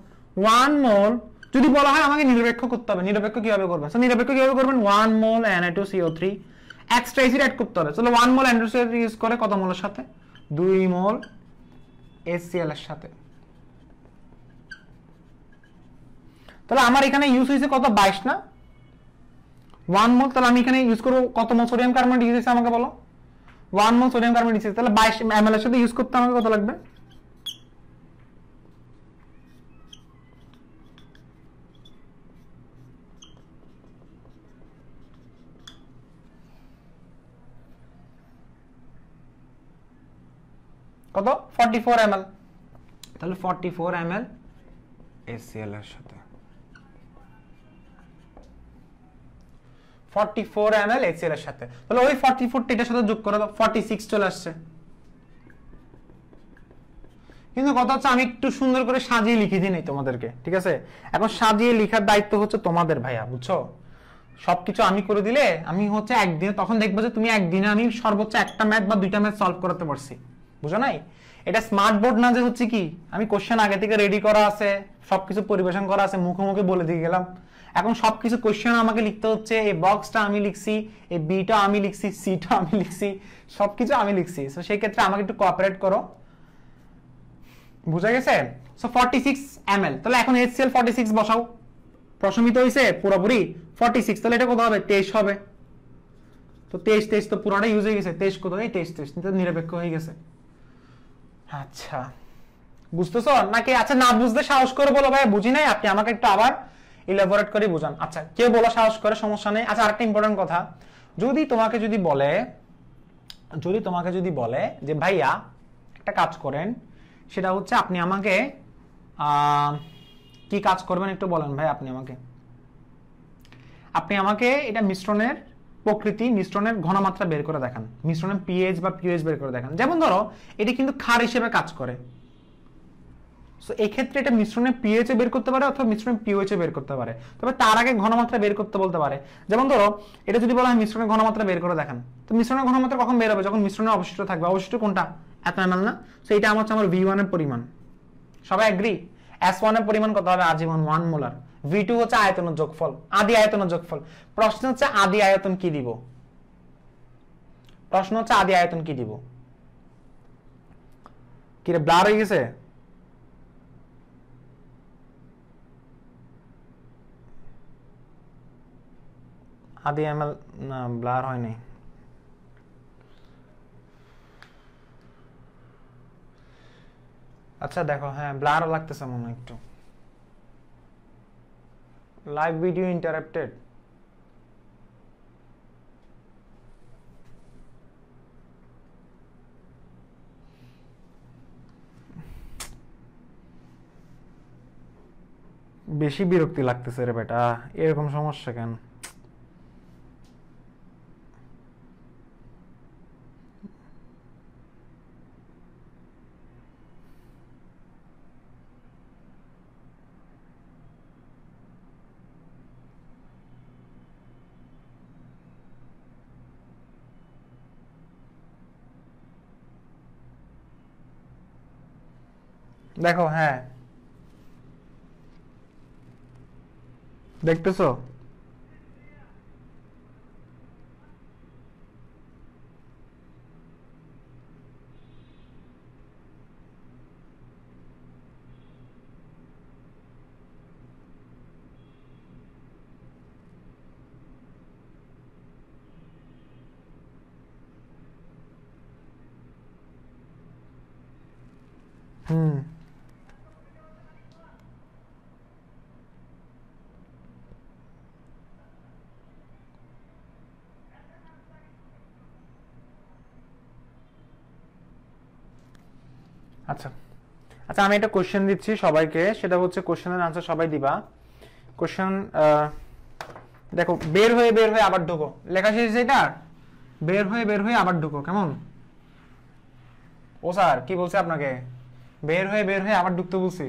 1 মোল, যদি বলা হয় আমাকে নিরপেক্ষ করতে হবে, নিরপেক্ষ কিভাবে করবেন? সো নিরপেক্ষ কিভাবে করবেন, 1 মোল Na2CO3 এক্সট্রা অ্যাসিড অ্যাড করতে হবে। তাহলে 1 মোল Na2CO3 ইউজ করে কত মোলের সাথে, 2 মোল HCl এর সাথে। তাহলে আমার এখানে ইউজ হয়েছে কত, 22 না, 1 মোল। তাহলে আমি এখানে ইউজ করব কত মোল সোডিয়াম কার্বনেট ইউজ হয়েছে আমাকে বলো, 1 মোল সোডিয়াম কার্বনেট ইউজ হয়েছে। তাহলে 22 ml এর সাথে ইউজ করতে আমাকে কত লাগবে, কত, 44 ml। তাহলে 44 ml HCl এর সাথে 44 ml HCl এর সাথে, তাহলে ওই 44 টা এটার সাথে যোগ করে দাও, 46 চলে আসছে। কিন্তু কথা হচ্ছে আমি একটু সুন্দর করে সাজিয়ে লিখে দিই নাই তোমাদেরকে, ঠিক আছে? এখন সাজিয়ে লেখার দায়িত্ব হচ্ছে তোমাদের ভাইয়া, বুঝছো? সবকিছু আমি করে দিলে আমি হচ্ছে একদিনে, তখন দেখবো যে তুমি একদিনে আমি সর্বোচ্চ একটা ম্যাথ বা দুইটা ম্যাথ সলভ করতে পারছি, বুঝো নাই? এটা স্মার্ট বোর্ড না যে হচ্ছে কি আমি কোশ্চেন আগে থেকে রেডি করা আছে, সবকিছু পরিবেশন করা আছে, মুখে মুখে বলে দিয়ে গেলাম। এখন সবকিছু কোশ্চেন আমাকে লিখতে হচ্ছে, এই বক্সটা আমি লিখছি, এই বিটা আমি লিখছি, সিটা আমি লিখছি, সবকিছু আমি লিখছি। সো সেই ক্ষেত্রে আমাকে একটু কোঅপারেট করো, বুঝা গেছে? সো 46 ml, তাহলে এখন HCl 46 বসাও, প্রশমিত হইছে পুরোপুরি 46, তাহলে এটা কত হবে, 23 হবে। তো 23 তো পুরোটা ইউজ হয়ে গেছে, 23 কত, এই 23 তো নিরপেক্ষ হয়ে গেছে। আচ্ছা বুঝতেছো নাকি? আচ্ছা না বুঝতে সাহস করে বলো ভাই বুঝি নাই, আপনি আমাকে একটু আবার ইলাবোরেট করে বুঝান। আচ্ছা কেউ বলো সাহস করে, সমস্যা নেই। আচ্ছা আরেকটা ইম্পর্টেন্ট কথা, যদি তোমাকে যদি বলে যে ভাইয়া একটা কাজ করেন, সেটা হচ্ছে আপনি আমাকে কি কাজ করবেন একটু বলেন ভাই, আপনি আমাকে এটা মিশ্রণের প্রকৃতি, মিশ্রণের ঘনমাত্রা বের করে দেখান, মিশ্রণের পিএইচ বা পিএইচ বের করে দেখান। যেমন ধরো এটি কিন্তু ক্ষার হিসেবে কাজ করে, সো এই ক্ষেত্রে এটা মিশ্রণে পিএইচ বের করতে পারে অথবা মিশ্রণে পিওএইচ বের করতে পারে, তবে তার আগে ঘনমাত্রা বের করতে বলতে পারে। যেমন ধরো এটা যদি বলা হয় মিশ্রণের ঘনমাত্রা বের করে দেখান, তো মিশ্রণের ঘনমাত্রা কখন বের হবে? যখন মিশ্রণে অবশিষ্ট থাকবে। অবশিষ্ট কোনটা? এত ml না? সো এটা হচ্ছে আমার V1 এর পরিমাণ। সবাই এগ্রি? S1 এর পরিমাণ কত হবে? আজীবন 1 মোলার। V2 হচ্ছে আয়তনের যোগফল, আদি আয়তনের যোগফল। প্রশ্ন হচ্ছে আদি আয়তন কি দিব? প্রশ্ন হচ্ছে আদি আয়তন কি দিব? কি রে, ব্লার হয়ে গেছে? আদি ml না, ব্লার হয় নাই। আচ্ছা দেখো, হ্যাঁ ব্লার লাগতেছে মনে হয় একটু। Live video interrupted. বেশি বিরক্তি লাগতেছে রে বেটা, এরকম সমস্যা কেন? দেখো, হ্যাঁ দেখতেছো? হুম, আচ্ছা আচ্ছা, আমি একটা কোশ্চেন দিচ্ছি সবাইকে, সেটা হচ্ছে কোশ্চেনের আনসার সবাই দিবা। কোশ্চেন দেখো, বের হয়ে আবার ঢোকো, লেখা শেষ এটা, বের হয়ে আবার ঢোকো, কেমন? ও স্যার কি বলছে আপনাকে? বের হয়ে আবার ঢুকতে বলছি?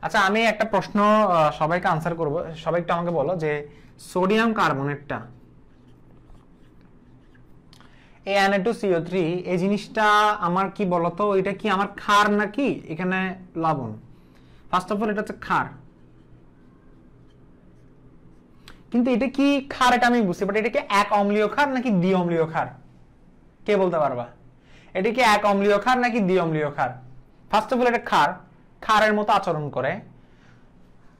আচ্ছা, আমি একটা প্রশ্ন সবাইকে আনসার করব, সবাই একটু আমাকে বলো যে সোডিয়াম কার্বনেটটা এই Na2CO3 এই জিনিসটা আমার কি বলতো, এটা কি আমার ক্ষার নাকি এখানে লবণ? ফার্স্ট অফ অল এটা হচ্ছে ক্ষার, কিন্তু এটা কি ক্ষার এটা আমি বুঝতে পারি। এটা কি এক অম্লীয় ক্ষার নাকি দ্বি অম্লীয় ক্ষার? কে বলতে পারবা? এটা কি এক অম্লীয় ক্ষার নাকি দ্বি অম্লীয় ক্ষার? ফার্স্ট অফ অল এটা ক্ষার, ক্ষারের মতো আচরণ করে।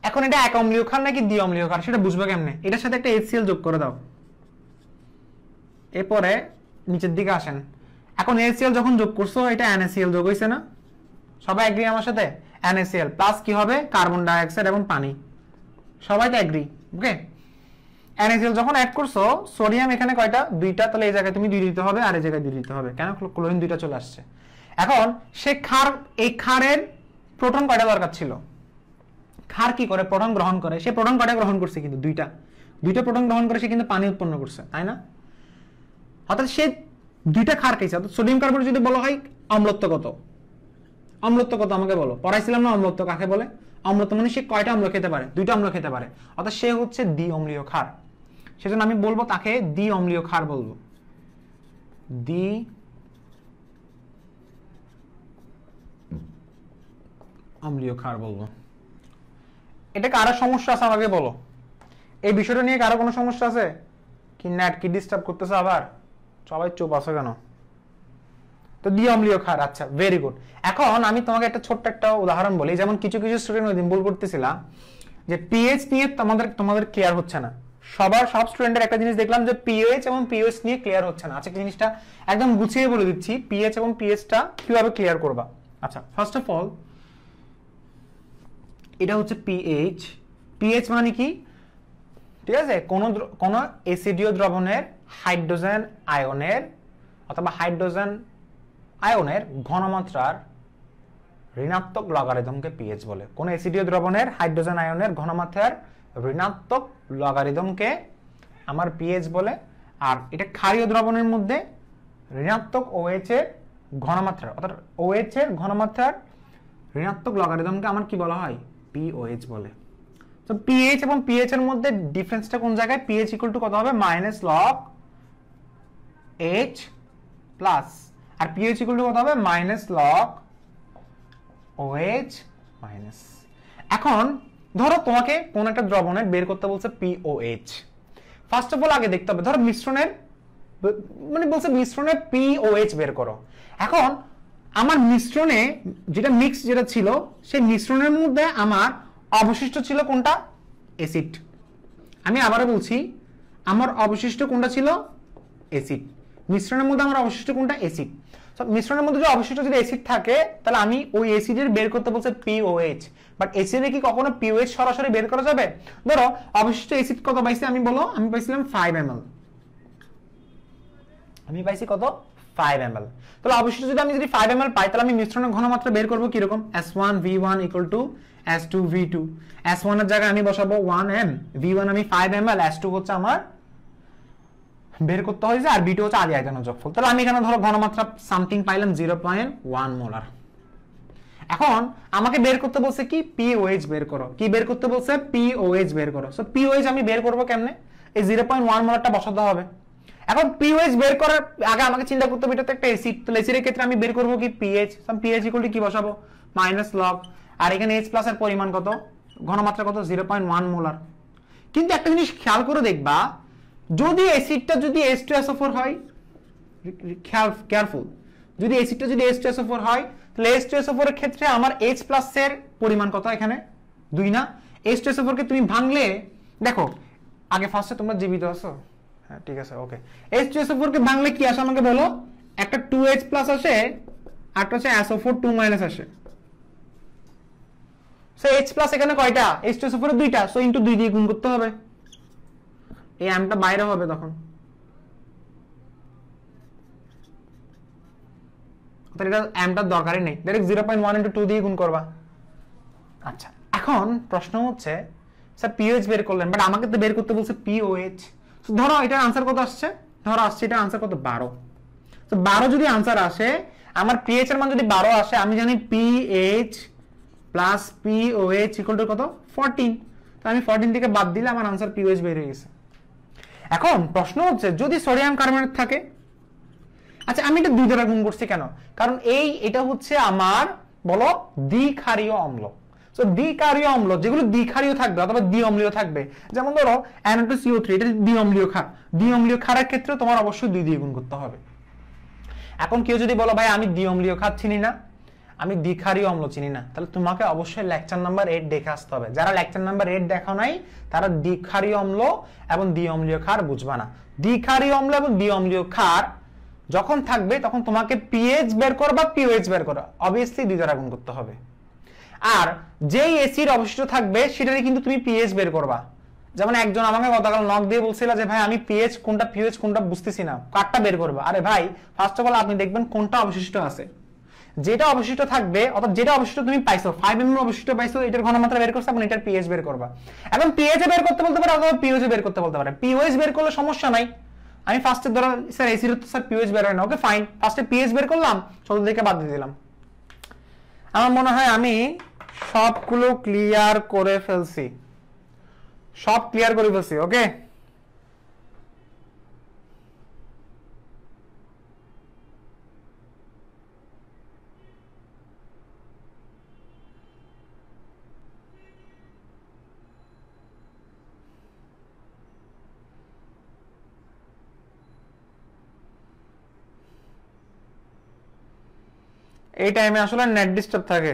এখন এটা এক অম্লীয় ক্ষার নাকি দ্বি অম্লীয় ক্ষার সেটা বুঝবে কেমনে? এটার সাথে একটা HCl যোগ করে দাও, এরপরে নিচের দিকে আসেন। এখন HCl যখন যোগ করছো, এটা NaCl যোগ হয়েছে না? সবাই এগ্রি আমার সাথে? NaCl প্লাস কি হবে? কার্বন ডাই অক্সাইড এবং পানি। সবাই তো এগ্রি? ওকে, NaCl যখন অ্যাড করছো, সোডিয়াম এখানে কয়টা? দুইটা, তাহলে এই জায়গায় তুমি 2 দিতে হবে আর এই জায়গায় 2 দিতে হবে। কেন? ক্লোরিন 2টা চলে আসছে। এখন সে ক্ষার, এই ক্ষারের প্রোটন কয়টা দরকার ছিল? ক্ষার কি করে? প্রোটন গ্রহণ করে। সে প্রোটন কয়টা গ্রহণ করছে? কিন্তু দুইটা প্রোটন গ্রহণ করে সে কিন্তু পানি উৎপন্ন করছে, তাই না? অর্থাৎ সে 2টা ক্ষার খাইছে। অর্থাৎ সোডিয়াম কার্বনেট যদি বলা হয় অম্লত্ব কত? অম্লত্ব কত আমাকে বলো? পড়াইছিলাম না অম্লত্ব কাকে বলে? অম্লত্ব মানে সে কয়টা অম্ল খেতে পারে? 2টা অম্ল খেতে পারে, অর্থাৎ সে হচ্ছে দ্বি অম্লীয় ক্ষার। সেজন্য আমি বলবো তাকে দ্বি অম্লীয় ক্ষার বলবো, দ্বি অম্লীয় ক্ষার বলবো। এটা কারো সমস্যা আছে আমাকে বলো? এই বিষয়টা নিয়ে কারো কোনো সমস্যা আছে কি? নেট কি ডিস্টার্ব করতেছে আবার? সবাই চুপ আছো কেন? তো দ্বি অম্লীয় ক্ষার, আচ্ছা ভেরি গুড। এখন আমি তোমাকে একটা ছোট্ট একটা উদাহরণ বলি। যেমন কিছু স্টুডেন্ট ওই দিন ভুল করতেছিলাম যে পিএইচ নিয়ে তোমাদের ক্লিয়ার হচ্ছে না। সব স্টুডেন্টের একটা জিনিস দেখলাম যে পিএইচ এবং পিএইচ নিয়ে ক্লিয়ার হচ্ছে না। আচ্ছা, জিনিসটা একদম গুছিয়ে বলে দিচ্ছি, পিএইচ এবং পিএইচটা কিভাবে ক্লিয়ার করবা। আচ্ছা, ফার্স্ট অফ অল এটা হচ্ছে পিএইচ। পিএইচ মানে কি? ঠিক আছে, কোন অ্যাসিডীয় দ্রবণের হাইড্রোজেন আয়নের অথবা হাইড্রোজেন আয়নের ঘনমাত্রার ঋণাত্মক লগারিদমকে পিএইচ বলে। কোন অ্যাসিডীয় দ্রবণের হাইড্রোজেন আয়নের ঘনমাত্রার ঋণাত্মক লগারিদমকে আমার পিএইচ বলে। আর এটা ক্ষারীয় দ্রবণের মধ্যে ঋণাত্মক OH এর ঘনমাত্রা, অর্থাৎ OH এর ঘনমাত্রার ঋণাত্মক লগারিদমকে আমার কি বলা হয়? POH বলে। তো পিএইচ এবং পিএইচ এর মধ্যে ডিফারেন্সটা কোন জায়গায়? পিএইচ ইকুয়াল টু কত হবে? -log H প্লাস, আর পিএইচ ইকুয়াল টু কত হবে? -log OH minus. এখন ধরো তোমাকে কোন একটা দ্রবণের বের করতে বলছে POH। ফার্স্ট অফ অল আগে দেখতে হবে, ধরো মিশ্রণের মানে বলছে মিশ্রণের POH বের করো। এখন আমার মিশ্রণে যেটা মিক্স যেটা ছিল, সেই মিশ্রণের মধ্যে আমার অবশিষ্ট ছিল কোনটা? অ্যাসিড। আমি আবারও বলছি, আমার অবশিষ্ট কোনটা ছিল? অ্যাসিড। মিশ্রণের মধ্যে আমার অবশিষ্ট কোনটা? অ্যাসিড। সো মিশ্রণের মধ্যে যদি অবশিষ্ট যদি অ্যাসিড থাকে, তাহলে আমি ওই অ্যাসিডের বের করতে বলছে POH। বাট অ্যাসিডে কি কখনো POH সরাসরি বের করা যাবে? ধরো অবশিষ্ট অ্যাসিড কত পাইছি আমি বলো, আমি পাইছিলাম 5 ml। আমি পাইছি কত? 5 ml। তাহলে অবশিষ্ট যদি আমি 5 ml পাই, তাহলে আমি মিশ্রণের ঘনমাত্রা বের করব কি রকম? S1V1 = S2V2। S1 এর জায়গায় আমি বসাবো 1m, V1 আমি 5 ml, S2 হচ্ছে আমার বের করতে হয়েছে, আর B2 হচ্ছে আদি আয়তনের যোগফল। তাহলে আমি এখানে ধরো ঘনমাত্রা সামথিং পাইলাম 0.1 মোলার। এখন আমাকে বের করতে বলছে কি? POH বের করো। কি বের করতে বলছে? POH বের করো। সো POH আমি বের করব কেমনে? এই 0.1 মোলারটা বসাতে হবে। এখন POH বের করার আগে আমাকে চিন্তা করতে হবে এটা তো একটা অ্যাসিড। তো অ্যাসিডের ক্ষেত্রে আমি বের করব কি? pH। সো pH = কি বসাবো? -log, আর এখানে H+ এর পরিমাণ কত? ঘনমাত্রা কত? 0.1 মোলার। কিন্তু একটা জিনিস খেয়াল করে দেখবা, যদি অ্যাসিডটা যদি H2SO4 হয়, কেয়ারফুল, যদি অ্যাসিডটা যদি H2SO4 হয়, তাহলে H2SO4 এর ক্ষেত্রে আমার H+ এর পরিমাণ কত? এখানে 2 না? H2SO4 কে তুমি ভাঙলে দেখো, আগে ফার্স্টে তোমরা জীবিত আছো? হ্যাঁ ঠিক আছে, ওকে। H2SO4 কে ভাঙলে কি আসে আমাকে বলো? একটা 2H+ আসে, আর একটা হচ্ছে SO4 2- আসে। সো H+ এখানে কয়টা? H2SO4 এর 2টা, সো ইনটু 2 দিয়ে গুণ করতে হবে। এই আমটা বাইরে হবে তখন। তাহলে এটা আমটার দরকারই নেই, ডাইরেক্ট 0.1 × 2 দিয়ে গুণ করবা। আচ্ছা, এখন প্রশ্ন হচ্ছে স্যার POH বের করলেন, বাট আমাকে তো বের করতে বলছে POH। সো ধরো এটার আনসার কত আসছে? ধরো আসছে এটার আনসার কত? 12। তো 12 যদি আনসার আসে, আমার pH এর মান যদি 12 আসে, আমি জানি pH plus POH equal to কত? 14। তো আমি 14 থেকে বাদ দিলে আমার আনসার POH বের হয়ে গেছে। এখন প্রশ্ন হচ্ছে যদি সোডিয়াম কার্বনেট থাকে, আচ্ছা আমি এটা 2 দ্বারা গুণ করছি কেন? কারণ এটা হচ্ছে আমার বলো দ্বিক্ষারীয় অম্ল। সো দ্বিক্ষারীয় অম্ল যেগুলো দ্বিক্ষারীয় থাকবে অথবা দ্বিঅম্লীয় থাকবে, যেমন ধরো Na2CO3, এটা দ্বিঅম্লীয় ক্ষার। দ্বিঅম্লীয় ক্ষারের ক্ষেত্রে তোমার অবশ্যই 2 দিয়ে গুণ করতে হবে। এখন কেউ যদি বলো ভাই আমি দ্বিঅম্লীয় ক্ষার চিনি না, আমি দ্বিক্ষারীয় অম্ল চিনি না, তাহলে তোমাকে অবশ্যই লেকচার নাম্বার 8 দেখে আসতে হবে। যারা লেকচার নাম্বার 8 দেখো নাই, তারা দ্বিক্ষারীয় অম্ল এবং দ্বিঅম্লীয় ক্ষার বুঝবা না। দ্বিক্ষারীয় অম্ল এবং দ্বিঅম্লীয় ক্ষার যখন থাকবে, তখন তোমাকে pH বের করবা, POH বের করো, অবভিয়াসলি 2 দ্বারা গুণ করতে হবে। আর যেই অ্যাসিড অবশিষ্ট থাকবে সেটারই কিন্তু তুমি pH বের করবা। যেমন একজন আমাকে গতকাল নক দিয়ে বলছিল যে ভাই আমি pH কোনটা POH কোনটা বুঝতেছি না, কারটা বের করবা। আরে ভাই ফার্স্ট অফ অল আপনি দেখবেন কোনটা অবশিষ্ট আছে, যেটা অবশিষ্ট থাকবে, অর্থাৎ যেটা অবশিষ্ট তুমি পাইছো 5 ml অবশিষ্ট পাইছো, এটার ঘনমাত্রা বের করছো এবং এটার pH বের করবা। এখন pH বের করতে বলতে পারে অথবা POH বের করতে বলতে পারে। POH বের করলে সমস্যা নাই। আমি ফার্স্টে ধরো স্যার অ্যাসিড তো স্যার POH বের হয় না, ওকে ফাইন, ফার্স্টে pH বের করলাম, ছোট থেকে বাদ দিয়ে দিলাম। আমার মনে হয় আমি সবগুলো ক্লিয়ার করে ফেলছি, সব ক্লিয়ার করে ফেলছি, ওকে। এই টাইমে আসলে নেট ডিস্টার্ব থাকে,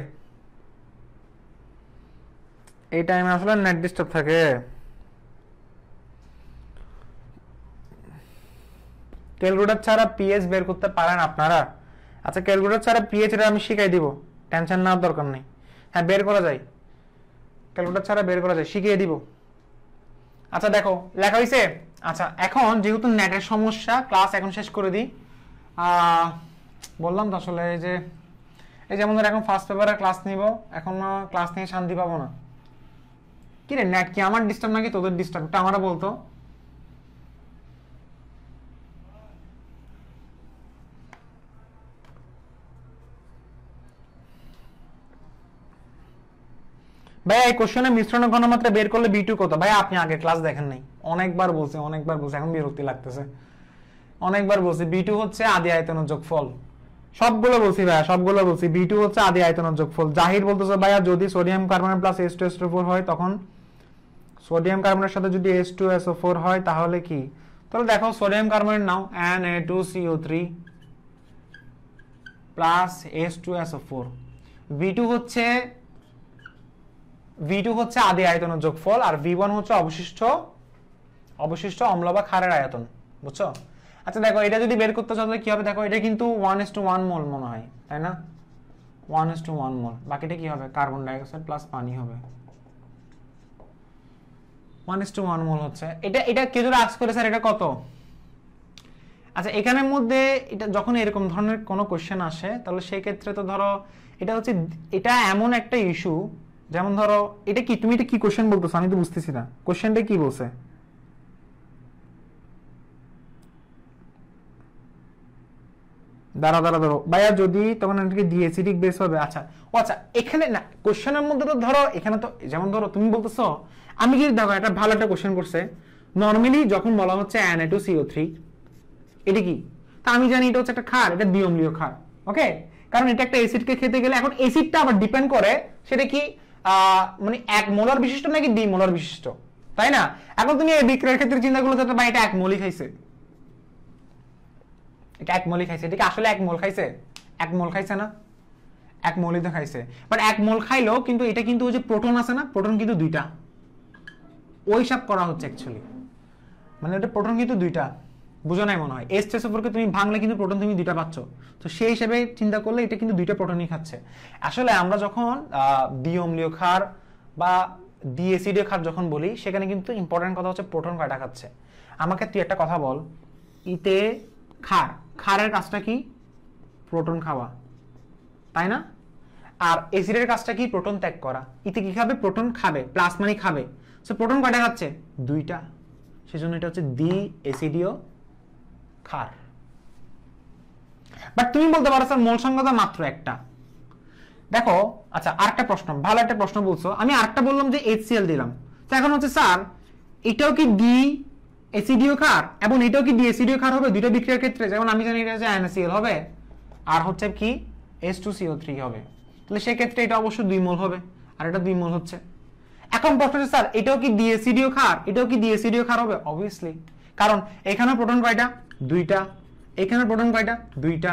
এই টাইমে আসলে নেট ডিস্টার্ব থাকে। ক্যালকুলেটর ছাড়া pH বের করতে পারেন আপনারা? আচ্ছা ক্যালকুলেটর ছাড়া pH এটা আমি শিখাই দিব, টেনশন নেওয়ার দরকার নেই। হ্যাঁ বের করা যায়, ক্যালকুলেটর ছাড়া বের করা যায়, শিখিয়ে দিব। আচ্ছা দেখো লেখা হয়েছে। আচ্ছা এখন যেহেতু নেটের সমস্যা, ক্লাস এখন শেষ করে দিই। বললাম তো আসলে যে এই যেমন ধর এখন ফার্স্ট পেপারে ক্লাস নিব, এখন ক্লাস নিয়ে শান্তি পাবো না। কি রে নেট কি আমার ডিস্টার্ব নাকি তোদের ডিস্টার্ব, এটা আমারা বলতো। ভাই এই কোশ্চেনে মিশ্রণ ঘনমাত্রা বের করলে B2 কত? ভাই আপনি আগে ক্লাস দেখেন নাই, অনেকবার বলছি এখন বিরক্তি লাগতেছে। অনেকবার বলছি B2 হচ্ছে আদি আয়তনের যোগফল, সবগুলো বলছি ভাইয়া, সবগুলো বলছি। B2 হচ্ছে আদি আয়তনের যোগফল। জাহির বলতেছে ভাইয়া যদি সোডিয়াম কার্বনেট প্লাস H2SO4 হয়, তখন সোডিয়াম কার্বনের সাথে যদি H2SO4 হয় তাহলে কি? তাহলে দেখো সোডিয়াম কার্বনেট নাও Na2CO3 প্লাস H2SO4। V2 হচ্ছে আদি আয়তনের যোগফল, আর V1 হচ্ছে অবশিষ্ট অম্ল বা ক্ষারের আয়তন, বুঝছো? আচ্ছা দেখো এটা যদি বের করতে চাও তাহলে কি হবে? দেখো এটা কিন্তু 1:1 মোল মনে হয়, তাই না? 1:1 মোল। বাকিটা কি হবে? কার্বন ডাই অক্সাইড প্লাস পানি হবে। 1:1 মোল হচ্ছে এটা কেউ যদি আস্ক করে স্যার এটা কত? আচ্ছা এখানের মধ্যে এটা যখন এরকম ধরনের কোনো কোশ্চেন আসে তাহলে সেই ক্ষেত্রে তো ধরো এটা এমন একটা ইস্যু, যেমন ধরো এটা কি, তুমি এটা কি কোশ্চেন বলতেছো আমি তো বুঝতেছি না, কোশ্চেনটা কি বলছে? দাঁড়া ভাইয়া যদি তখন এটাকে ডিএসিডিক বেস হবে। আচ্ছা এখানে না কোশ্চেনের মধ্যে তো ধরো এখানে তো যেমন ধরো তুমি বলতেছো, আমি কি দেখো একটা ভালো একটা কোশ্চেন করছে, নরমালি যখন বলা হচ্ছে Na2CO3 এটা কি, তা আমি জানি এটা হচ্ছে একটা ক্ষার, এটা দ্বিঅম্লীয় ক্ষার, ওকে? কারণ এটা একটা অ্যাসিডকে খেতে গেলে এখন অ্যাসিডটা আবার ডিপেন্ড করে সেটা কি মানে 1 মোলার বিশিষ্ট নাকি 2 মোলার বিশিষ্ট, তাই না? এখন তুমি এই বিক্রিয়ার ক্ষেত্রে চিন্তা করলে তো ভাই এটা 1 মোলই খাইছে, এটা 1 মোলই খাইছে, এটা কি আসলে 1 মোল খাইছে? 1 মোল খাইছে না? 1 মোলই তো খাইছে, বাট 1 মোল খাইলো কিন্তু এটা কিন্তু ওই যে প্রোটন আছে না, প্রোটন কিন্তু 2টা, ওই হিসাব করা হচ্ছে অ্যাকচুয়ালি, মানে এটা প্রোটন কিন্তু 2টা, বুঝো নাই মনে হয়? H2SO4 কে তুমি ভাঙলে কিন্তু প্রোটন তুমি 2টা পাচ্ছ, তো সেই হিসেবে চিন্তা করলে এটা কিন্তু 2টা প্রোটনই খাচ্ছে। আসলে আমরা যখন দ্বিঅম্লীয় ক্ষার বা দ্বিএসিডীয় ক্ষার যখন বলি সেখানে কিন্তু ইম্পর্টেন্ট কথা হচ্ছে প্রোটন কয়টা খাচ্ছে। আমাকে তুই একটা কথা বল, ইতে ক্ষারের কাজটা কি? প্রোটন খাওয়া, তাই না? আর এসিডের কাজটা কি? প্রোটন ত্যাগ করা। ইতে কি খাবে? প্রোটন খাবে, প্লাস মানে খাবে, সো প্রোটন কয়টা খাচ্ছে? 2টা, সেজন্য এটা হচ্ছে দ্বিএসিডীয় ক্ষার। বাট তুমি বলতে পারো স্যার মোল সংখ্যা মাত্র একটা। দেখো আচ্ছা আরেকটা প্রশ্ন, ভালো একটা প্রশ্ন বলছো, আমি আরেকটা বললাম যে HCl দিলাম, তো এখন হচ্ছে স্যার এটাও কি দ্বিএসিডীয় ক্ষার এবং এটাও কি দ্বিএসিডীয় ক্ষার হবে দুইটা বিক্রিয়ার ক্ষেত্রে? যেমন আমি জানি এটা হচ্ছে NaCl হবে আর হচ্ছে কি H2CO3 হবে, তাহলে সেই ক্ষেত্রে এটা অবশ্যই 2 মোল হবে আর এটা 2 মোল হচ্ছে। এখন প্রশ্ন হচ্ছে স্যার এটাও কি দ্বিএসিডীয় ক্ষার, এটাও কি দ্বিএসিডীয় ক্ষার হবে? অবভিয়াসলি, কারণ এখানে প্রোটন কয়টা? 2টা, এখানে প্রোটন কয়টা? 2টা,